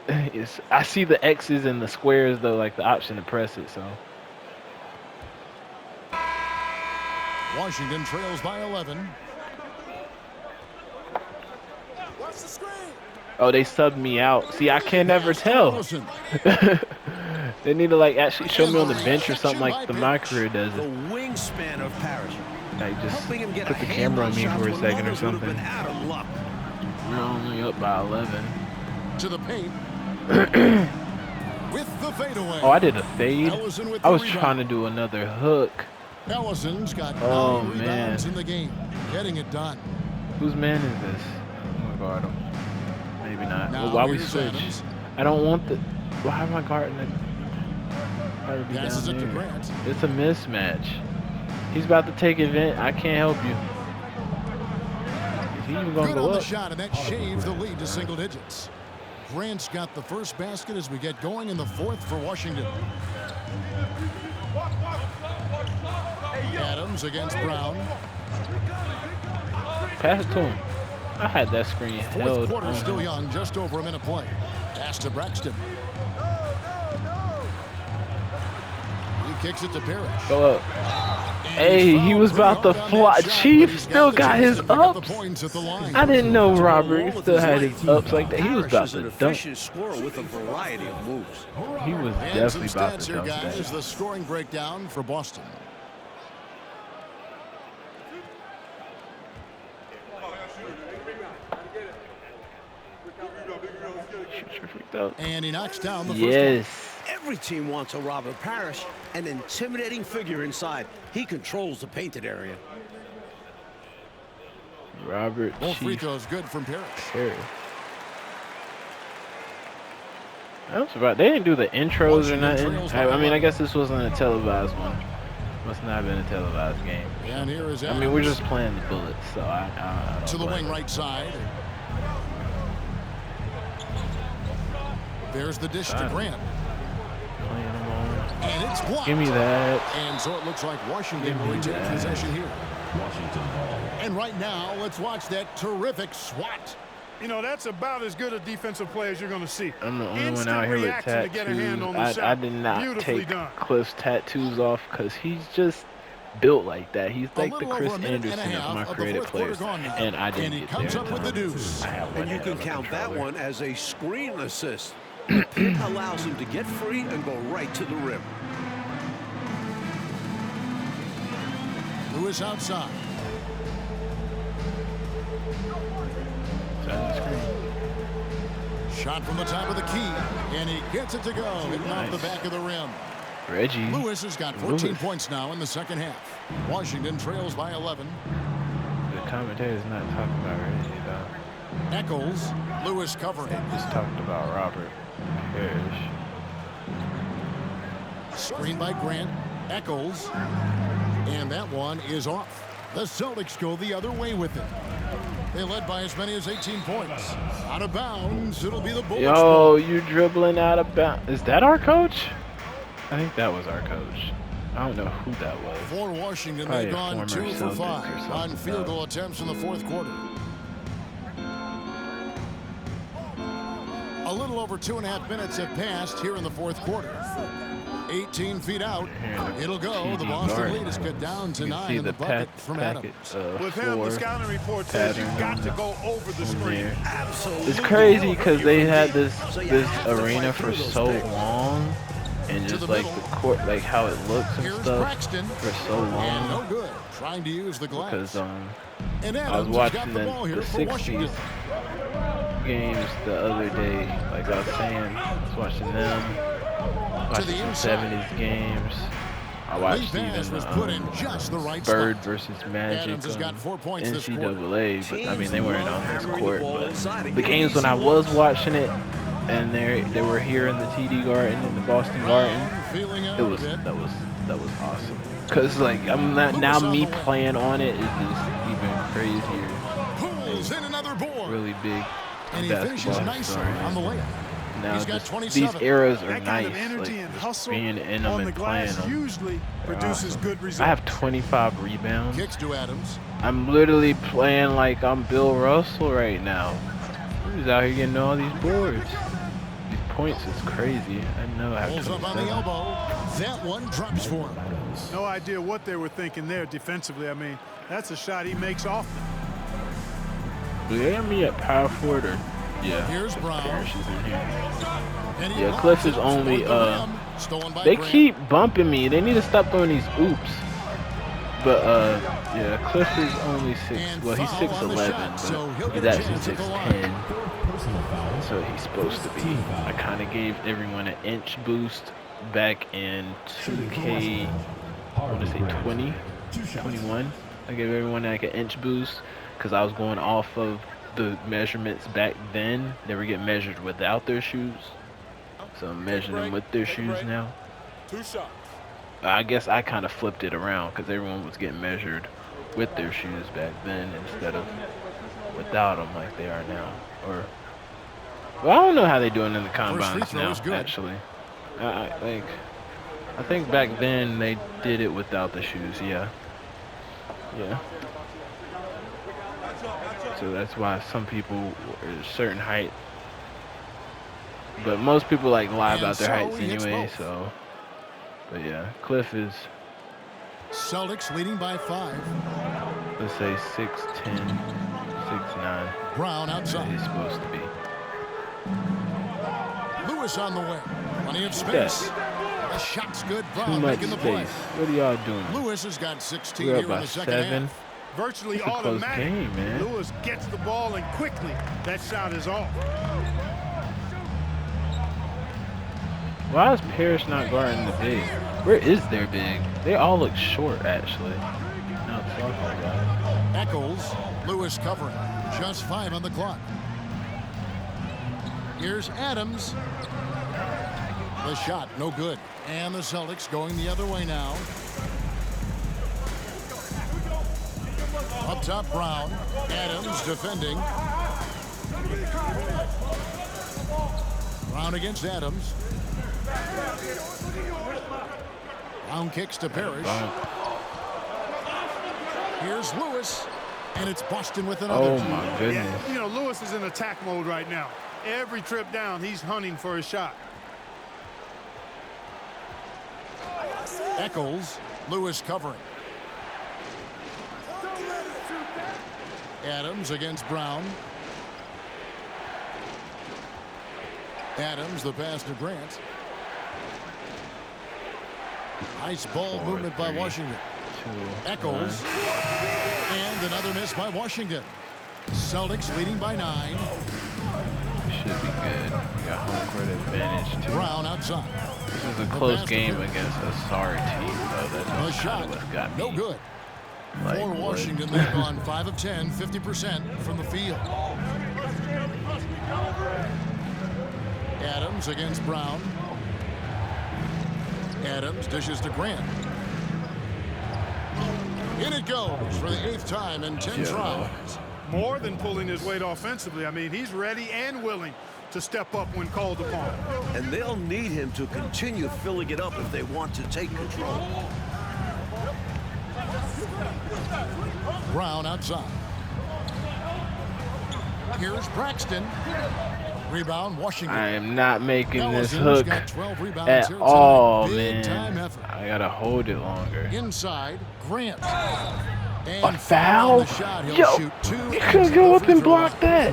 I see the X's and the squares though, like the option to press it. So Washington trails by 11. oh, they subbed me out. See, I can never tell. Ellison. They need to like actually show me on the bench or something like my career does The it. wingspan of Parrish. Like just Helping him get put a the handle camera on me shots for a when second or others would have something. been out of luck. We're only up by 11. To the paint. With the fadeaway. Oh, I did a fade. Ellison with I the was rebound. trying to do another hook. Ellison's got 9 Oh, rebounds man. in the game. Getting it done. Whose man is this? I'm gonna guard him. Maybe not. Now Well, why we here's switch? Adams. I don't want the. Why am I guarding it? Gotta be Passes down it to there. Grant. It's a mismatch. He's about to take advantage. I can't help you. Is he even gonna Good go on the up? shot, and that shaves the lead to single digits. Grant's got the first basket as we get going in the fourth for Washington. Adams against Brown. Pass it to him. I had that screen Fourth held. quarter on still him. young, just over a minute play. Pass to Braxton. He kicks it to Parrish. Go up. And Hey, he's he fouled was pretty about to hard on fly. that shot, Chief but he's still the got chance his to pick up the ups. points at the line. I didn't know Robert Along with still had light his team, ups like that. He was Parrish about is to an dunk. efficient scorer with a variety of moves. He was And some definitely about stats to here, dunk guys. that. The scoring breakdown for Boston. And he knocks down the first Yes. Every team wants a Robert Parrish, an intimidating figure inside. He controls the painted area. Robert one. Both free Chief throws good from Parrish. Perry. I'm surprised they didn't do the intros or nothing. I mean, I guess this wasn't a televised one. Must not have been a televised game. And here is I mean, we're Adams just playing the Bullets, so I don't to the blame wing them. right side. There's the dish to Got it. Grant. Playing them on. And it's blocked. Give me that. And so it looks like Washington will retain possession here. And right now, let's watch that terrific swat. You know, that's about as good a defensive play as you're going to see. I'm the only one Instant out here with reaction to get a hand tattoos. on the shot. I did not Beautifully take done. Cliff's tattoos off because he's just built like that. He's A like the little Chris over a minute and a Anderson half of my of the creative fourth quarter players, gone now. and I didn't And he get comes there up in with the time. deuce. I have one And you hand can on the count that controller. one as a screen assist. The pick allows him to get free and go right to the rim. Lewis outside. Side of the screen. Shot from the top of the key. And he gets it to go. Hitting off the Nice. back of the rim. Reggie. Lewis has got 14 Lewis. points now in the second half. Washington trails by 11. The commentator's not talking about Reggie, though. Eccles. Lewis covering. Just talked about Robert Parrish. Screen by Grant. Eccles. And that one is off. The Celtics go the other way with it. They led by as many as 18 points. Out of bounds. It'll be the Bullets. Yo, you dribbling out of bounds. Is that our coach? I think that was our coach. I don't know who that was. For Washington, Probably they've a gone former 2 for Celtics 5 or on something, field though. goal attempts in the fourth quarter. A little over 2.5 minutes have passed here in the fourth quarter. 18 feet out. It'll go. The Boston lead is cut down to 9 in the bucket from Adams. With him, the scouting report says you've got to go over the screen. Absolutely. It's crazy because they had this So you this have to arena fight for through those so picks. long, and To just the like middle. the court, like how it looks and Here's stuff Braxton. for so And long. no good. Trying to use the glass. Because And I was Adams has watching got the ball here the for Washington. 60s games the other day, like I was saying, I was watching them, To watching the some inside. 70s games. I watched Lee Bass even was put in just the right Bird spot. versus Magic Adams has got 4 points this quarter. NCAA, but I mean they weren't on this court. But the The games when I was watching it, and they were here in the TD Garden in the Boston Garden, Feeling out it a was bit. that was awesome. Cause like I'm not now me playing on it is just even crazier. Pulls in another board. Really big And he finishes basketball nicely stories. on the layup. Now He's got just 27. these eras are That kind nice. of energy Like and just hustle being in them on the and playing glass them. usually produces good results. I have 25 rebounds. Kicks to Adams. I'm literally playing like I'm Bill Russell right now. He's out here getting all these boards. These points is crazy. I know I have Pulls up on the 27. elbow. That one drops for him. No idea what they were thinking there defensively. I mean, that's a shot he makes often. Do they have me at power forward or? Yeah. Here's Brown. Parrish is in here. And he Yeah, Cliff is lobs it only, toward the rim. Stolen by They Grant. keep bumping me. They need to stop throwing these oops. But yeah, Cliff is only well he's foul on the 6'11", shot, so he'll but get he's a actually chance at the line. 6'10". So he's supposed to be. I kind of gave everyone an inch boost back in 2K. I want to say 20, 21. I gave everyone like an inch boost because I was going off of the measurements back then. They were getting measured without their shoes. So I'm measuring them with their shoes now. 2 shots. I guess I kind of flipped it around because everyone was getting measured with their shoes back then instead of without them like they are now. Or, well, I don't know how they're doing in the combines throw now, is good. actually. I think back then they did it without the shoes, yeah. Yeah. So that's why some people are a certain height. But most people like lie about their And so heights he hits anyway, both. so. But yeah, Cliff is, Celtics leading by 5. let's say 6'10", 6'9". Brown That outside. he's supposed to be. Lewis on the way. Plenty of That. space. The shot's good. Too Brown much making the play. space. What are y'all doing? Lewis has got 16 We're up here in by the second 7. half. Virtually It's a close automatic. game, man. Lewis gets the ball and quickly that shot is off. Why is Parrish not guarding the big? Where is their big? They all look short, actually. No, it's all guys. Eccles. Lewis covering. Just 5 on the clock. Here's Adams. The shot, no good. And the Celtics going the other way now. Up top, Brown. Adams defending. Brown against Adams. Brown kicks to Parrish. Here's Lewis. And it's Boston with another. Oh my goodness. Yeah, you know, Lewis is in attack mode right now. Every trip down, he's hunting for a shot. Eccles. Lewis covering. Adams against Brown. Adams, the pass to Grant. Nice ball 4, movement by 3, Washington. 2, Eccles. 1. And another miss by Washington. Celtics leading by 9. Should be good. We got home court advantage too. Brown outside. This is a close game against a sorry team, though. The That's kind shot, of what got me. no good. Like, For what? Washington, they've gone 5 of 10, 50% from the field. Adams against Brown. Adams dishes to Grant. In it goes for the 8th time in 10 tries. More than pulling his weight offensively. I mean, he's ready and willing to step up when called upon. And they'll need him to continue filling it up if they want to take control. Brown outside. Here's Braxton. Rebound, Washington. I am not making this Ellison hook got 12 rebounds at here all, tonight. Big man. time effort. I gotta hold it longer. Inside, Grant. And A foul? the shot, he'll Yo, shoot 2 you and couldn't 2 go up free and throws. block that.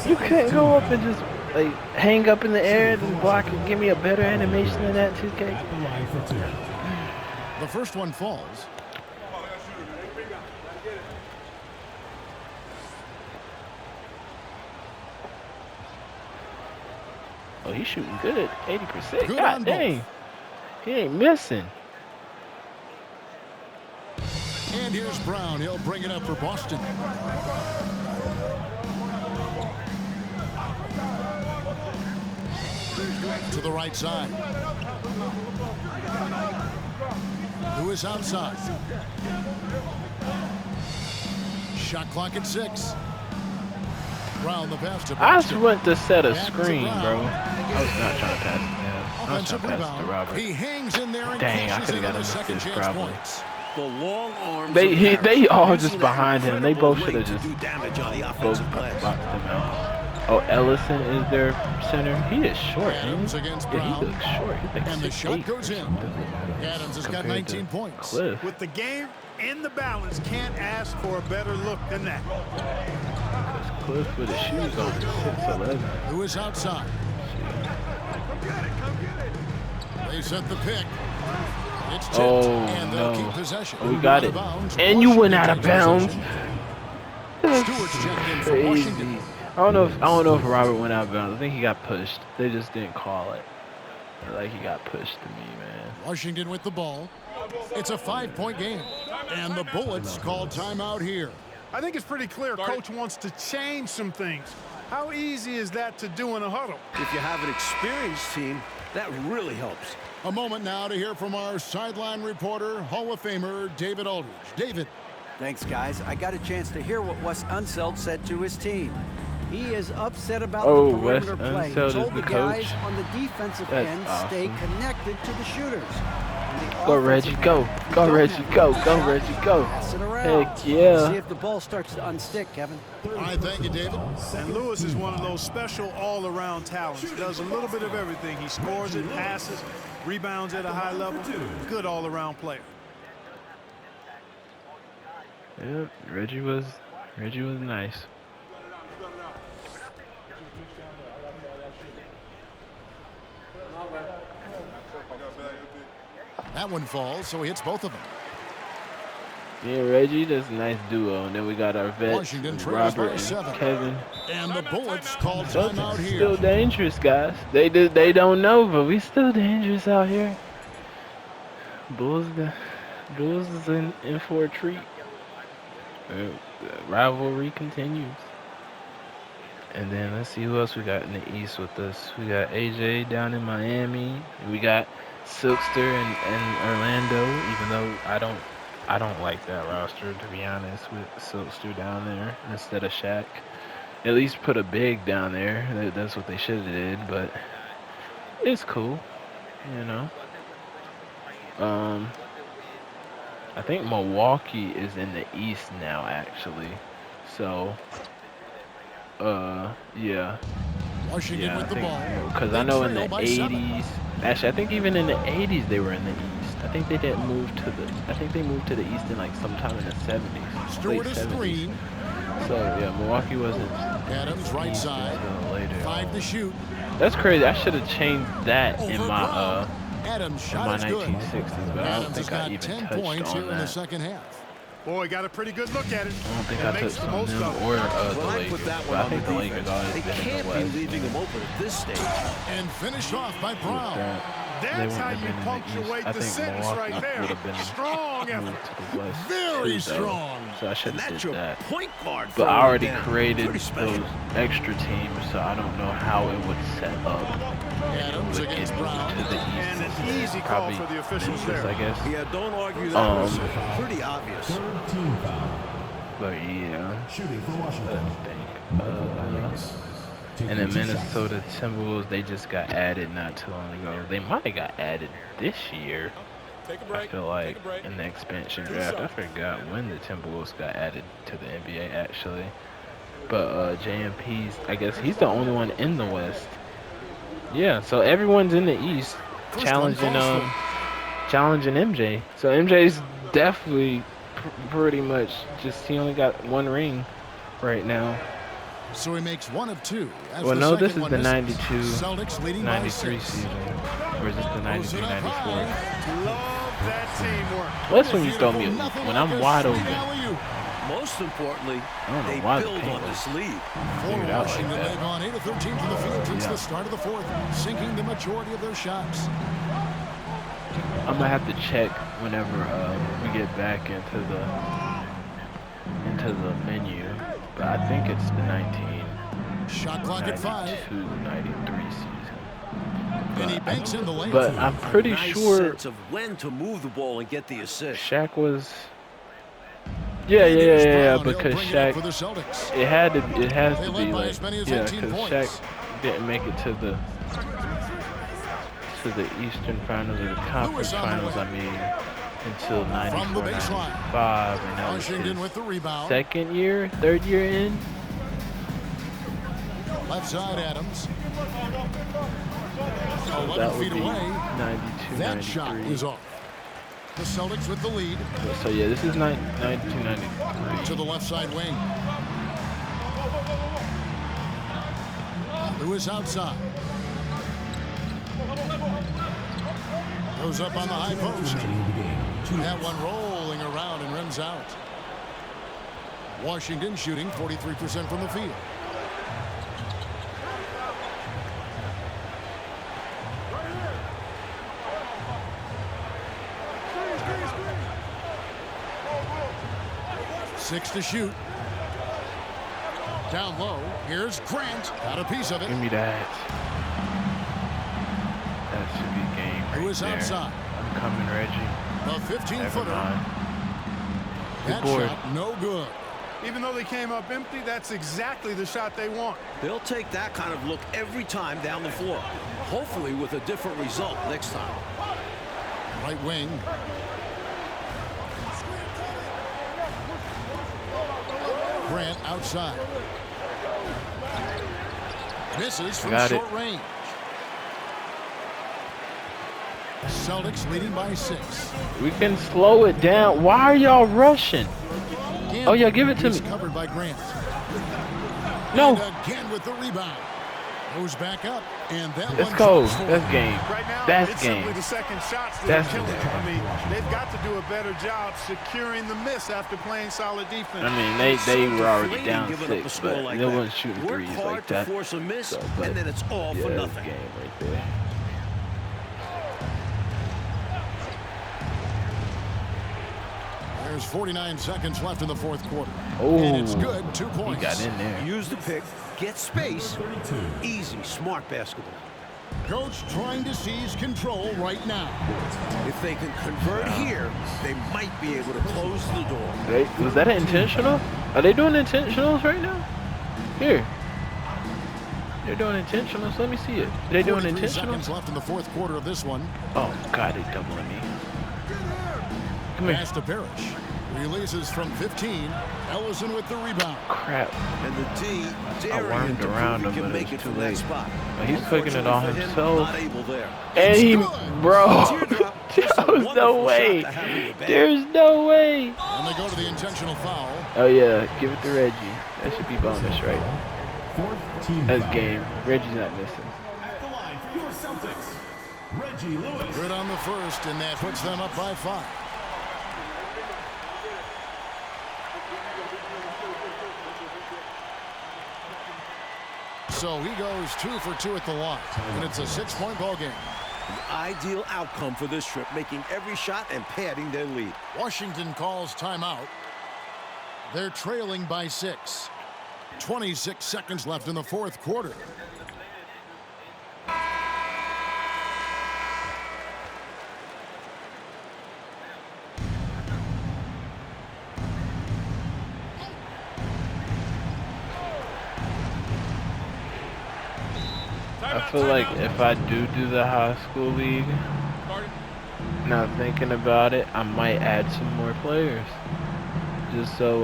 You couldn't go up and just like hang up in the air and block it. Give me a better animation than that 2K. The first one falls. Oh, he's shooting good. 80%. Good on God both. dang. He ain't missing. And here's Brown. He'll bring it up for Boston. To the right side. Lewis outside. Shot clock at 6. Brown the pass to I Boston. just went to set a Back to screen, Brown. bro. I was not trying to pass it, man. I was Offensive trying to pass it to rebound. Robert. He hangs in there and Dang, I cashes could've in got on the him second this chance probably. points. The long arms. They of he, Harris they all using just that behind him. They incredible both should have weight to just do damage on the both offensive glass. boxed him out. Oh, Ellison is their center. He is short, man. Adams against Yeah, Brown. he looks short. He's like And the 6'8" shot or goes in. something. Adams has got Compared 19 to points. Cliff. With the game in the balance, can't ask for a better look than that. Because Cliff with his shoes on is 6'11". Lewis outside. They set the pick. It's tipped, Oh, and they'll keep no. possession. Oh, we got Out of it. bounds. And you went out of Washington bounds. takes possession. Stewart's checked in for Crazy. Washington. I don't know if Robert went out of bounds. I think he got pushed. They just didn't call it. Like he got pushed to me, man. Washington with the ball. It's a 5-point game. And the Bullets call timeout here. I think it's pretty clear Coach wants to change some things. How easy is that to do in a huddle? If you have an experienced team, that really helps. A moment now to hear from our sideline reporter, Hall of Famer David Aldridge. David. Thanks, guys. I got a chance to hear what Wes Unseld said to his team. He is upset about Oh, the perimeter Wes play. He Unseld is told the the guys coach? on the defensive That's end awesome. stay connected to the shooters. On the Go, offensive Reggie, end, go. you Go, don't Reggie, have go. to Go, shot, Reggie, go. pass it around. Heck yeah. See if the ball starts to unstick, Kevin. All right, thank you, David. And Lewis is one of those special all-around talents. Does a little bit of everything. He scores it, passes, rebounds at a high level. Good all-around player. Yep, Reggie was nice. That one falls, so he hits both of them. Yeah, Reggie, that's a nice duo. And then we got our vets, Washington trails Robert by and 7. Kevin. And the Bullets call Celtics timeout still here. dangerous, guys. They don't know, but we still dangerous out here. Bulls is in for a treat. The rivalry continues. And then let's see who else we got in the East with us. We got AJ down in Miami. We got Silkster and Orlando. Even though I don't like that roster, to be honest, with Silkster down there instead of Shaq. At least put a big down there. That's what they should have did, but it's cool, you know. I think Milwaukee is in the East now, actually. So, yeah. Washington Yeah, with the ball. because They I know in the trail by 7. 80s, actually, I think even in the 80s they were in the East. I think they didn't move to the, I think they moved to the East in like sometime in the 70s. Stewart late is 70s. screen. So, yeah, Milwaukee wasn't Adams right East side. until later. 5 to shoot. That's crazy. I should have changed that in Over my, Brown. Adams in shot my is good. 1960s, but I don't Adams has think I got even 10 touched points on here in the that. second half. Boy, got a pretty good look at it. I don't think And I makes touched the on most them of it. or the Well, I Lakers. put that But one I on think the the Lakers defense. always They been in can't the be West. leaving them open at this stage. And finished off by Brown. That's how you punctuate I the think sentence Milwaukee right there. would have been Strong effort. moved to the West. Very too, though. strong. So I should And have that's did your that. point guard. But throwing I already it down. created Pretty special. those extra teams, so I don't know how it would set up. Adams Would against get Brown. to the And East. an easy call Probably for the officials Memphis, there. I guess. Yeah, don't argue that. It's pretty obvious. But yeah, and then Minnesota Timberwolves, they just got added not too long ago. They might have got added this year. I feel like in the expansion draft. I forgot when the Timberwolves got added to the NBA actually. But JMP's, I guess he's the only one in the West. Yeah, so everyone's in the East challenging challenging MJ. So MJ's definitely pretty much just, he only got one ring right now. So he makes 1 of 2. As Well, the no, this second is one the misses. 92, Celtics leading by 93 6. season. Or is this the 93, 94? Love that teamwork. That's when you throw me, when I'm wide open. Most importantly, I don't know they why the build paint on was this lead. For figured out like Washington, that. they've gone 8 of 13 from the field since Yeah. the start of the fourth, sinking the majority of their shots. I'm gonna have to check whenever we get back into the menu, but I think it's the 1992-93 Shot clock at 5. season. And he banks in the lane. But I'm pretty Nice sure sense of when to move the ball and get the assist. Shaq was. Yeah, because Shaq, it has to be like, yeah, because Shaq didn't make it to the Eastern Finals or the Conference Finals, I mean, until 94, 95, and that was his second year, third year in. Left side, Adams. So 11 that would feet be away. 92, That shot 93. is off. The Celtics with the lead. So yeah, this is 1993. To the left side wing. Lewis outside. Goes up on the high post. That one rolling around and rims out. Washington shooting 43% from the field. Six to shoot. Down low. Here's Grant. Got a piece of it. Give me that. That should be game right Who is there. outside? I'm coming, Reggie. A 15-footer. That board. shot no good. Even though they came up empty, that's exactly the shot they want. They'll take that kind of look every time down the floor. Hopefully with a different result next time. Right wing. Grant outside. Misses from Got it. short range. Celtics leading by 6. We can slow it down. Why are y'all rushing? Oh yeah, give it to me. Covered by Grant. No. And again with the rebound. Goes back up, and that Let's one go. shoots forward. That's game. Right now, That's it's game. simply the second shots that That's are killing game. them. I mean, they've got to do a better job securing the miss after playing solid defense. I mean, they were already down Giving up a 6, score but like they that. wasn't shooting Work threes hard like to that. force a miss, So, but and then it's all yeah, for that's nothing. game right there. There's 49 seconds left in the fourth quarter. Oh, and it's good. 2 he points. got in there. Use the pick, get space. Easy, smart basketball. Coach trying to seize control right now. If they can convert here, they might be able to close the door. Was that an intentional? Are they doing intentionals right now? Here. They're doing intentionals. Let me see it. They doing 43 seconds intentionals? left in the fourth quarter of this one. Oh God, they doubling me. Come here. Pass to Parrish. Releases from 15. Ellison with the rebound. Crap. And the D, I daring wormed him to around prove he him, can but it make was it too from that late. spot. But he's cooking it all Unfortunately for him, himself. Not able there. And he, bro, Teardrop, just a there's no wonderful way. shot to have in your bag. There's no way. And they go to the intentional foul. Oh yeah, give it to Reggie. That should be bonus, right? That's game. Reggie's not missing. Good on the first, and that puts them up by 5. So he goes 2 for 2 at the line, and it's a 6-point ball game. The ideal outcome for this trip, making every shot and padding their lead. Washington calls timeout. They're trailing by 6. 26 seconds left in the fourth quarter. I feel like if I do the high school league, now thinking about it, I might add some more players, just so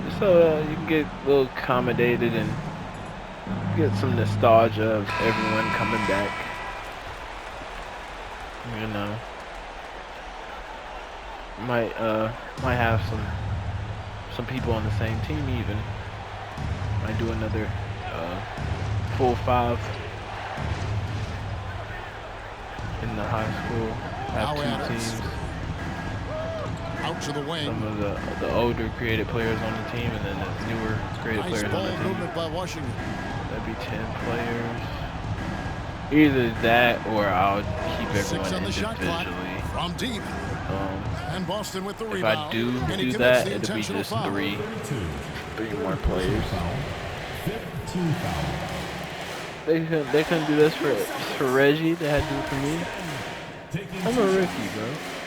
you can get a little accommodated and get some nostalgia of everyone coming back. You know, might have some people on the same team even. Might do another full 5 in the high school. Have 2 teams. Out to the wing. Some of the older creative players on the team, and then the newer creative Nice players ball on the team. movement by Washington. That'd be 10 players. Either that or I'll keep 6 everyone on the shot clock individually. from deep. Um, And Boston with the if I rebound. do And he do commits that, the it'll be intentional just foul. three more players. They couldn't do this for Reggie. They had to do it for me. I'm a rookie, bro.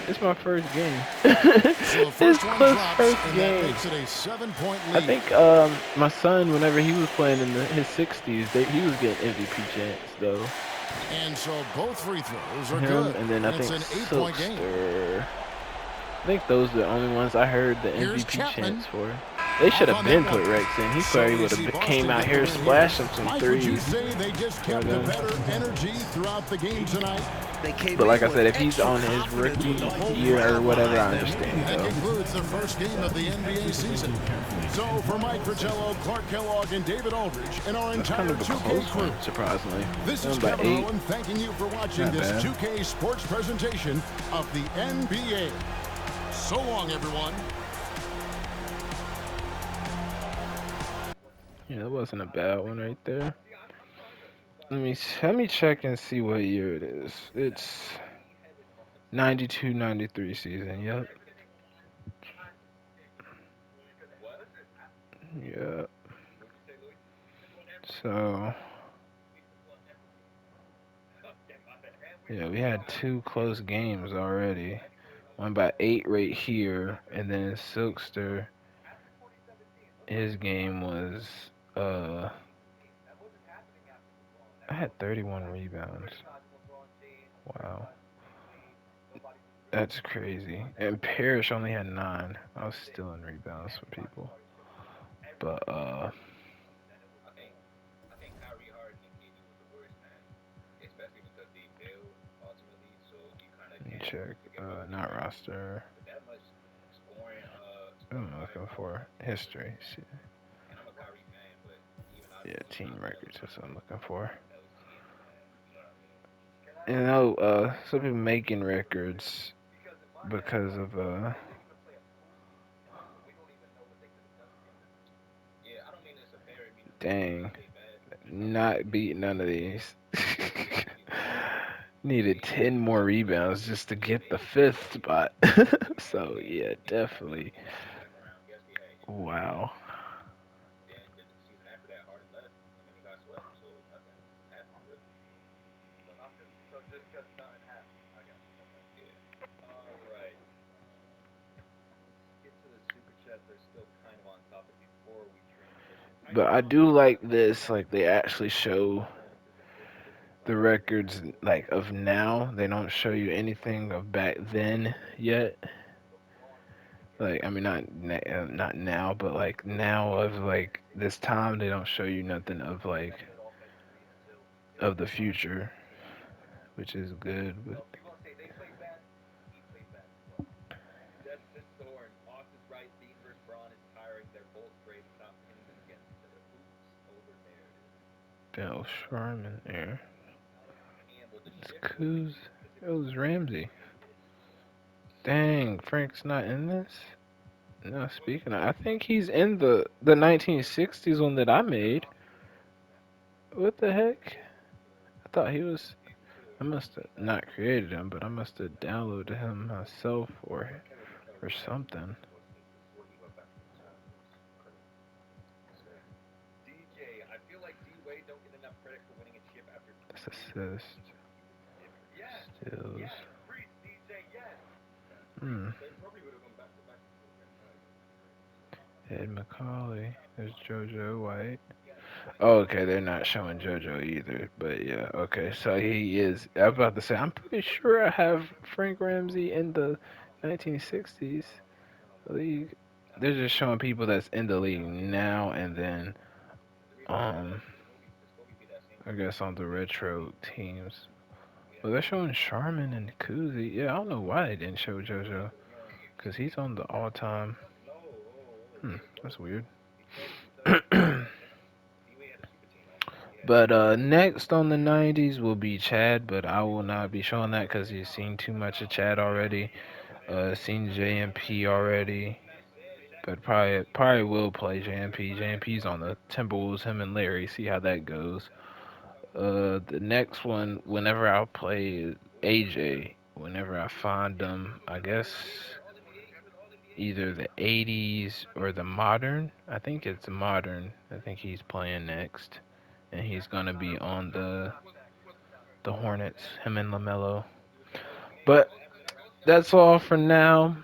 It's my first game. So the It's first one Cliff's drops, first and that game. makes it a 7-point I lead. think my son, whenever he was playing in his 60s, he was getting MVP chance though. And so both free throws are Him good. and then I it's think an 8-point game. Silkster. I think those are the only ones I heard the Here's MVP Chapman. chance for. They should Off have on been that put one. Rex in. He So probably you would see have Boston came out get here the win splashing some Mike, would you threes. say they just kept a better energy throughout the game tonight? They came But like in I said, with if he's extra on his confidence rookie with the whole year or crowd whatever, I behind them. understand That though. concludes the first game of the NBA season. So for Mike Fratello, Clark Kellogg, and David Aldridge, and our That's entire kind of a 2K close crew, one, surprisingly. this is By Kevin 8. Harlan thanking you for watching Not this bad. 2K sports presentation of the NBA. So long, everyone. Yeah, that wasn't a bad one right there. Let me check and see what year it is. It's 92-93 season. Yep. Yep. So yeah, we had 2 close games already. One by 8 right here, and then Silkster. His game was I had 31 rebounds. Wow. That's crazy. And Parrish only had 9. I was still in rebounds for people. But let me check. Not roster. What am I looking for? History. Shit. Yeah, team records. That's what I'm looking for. You know, some people making records because of dang, not beat none of these. Needed 10 more rebounds just to get the 5th spot. So yeah, definitely. Wow. But I do like this, like they actually show the records like of now. They don't show you anything of back then yet. Like I mean, not now, but like now of like this time, they don't show you nothing of like of the future, which is good. But Del Sharman there. It's Kuz. It was Ramsey. Dang, Frank's not in this. No, speaking of, I think he's in the 1960s one that I made. What the heck? I thought he was. I must have not created him, but I must have downloaded him myself or something. That's assist. Stills. Ed McCauley. There's JoJo White. Oh, okay, they're not showing JoJo either, but yeah, okay. So he is. I was about to say, I'm pretty sure I have Frank Ramsey in the 1960s league. They're just showing people that's in the league now, and then I guess on the retro teams. Well, they're showing Sharman and Kuzi. Yeah, I don't know why they didn't show JoJo, cause he's on the all-time. That's weird. But next on the 90s will be Chad, but I will not be showing that because you've seen too much of Chad already. Seen JMP already, but probably will play JMP. JMP's on the Timberwolves. Him and Larry. See how that goes. The next one, whenever I play AJ, whenever I find them, I guess either the 80s or the modern. I think it's modern. I think he's playing next, and he's gonna be on the Hornets. Him and Lamelo. But that's all for now.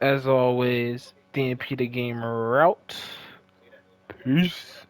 As always, DNP the Gamer out. Peace.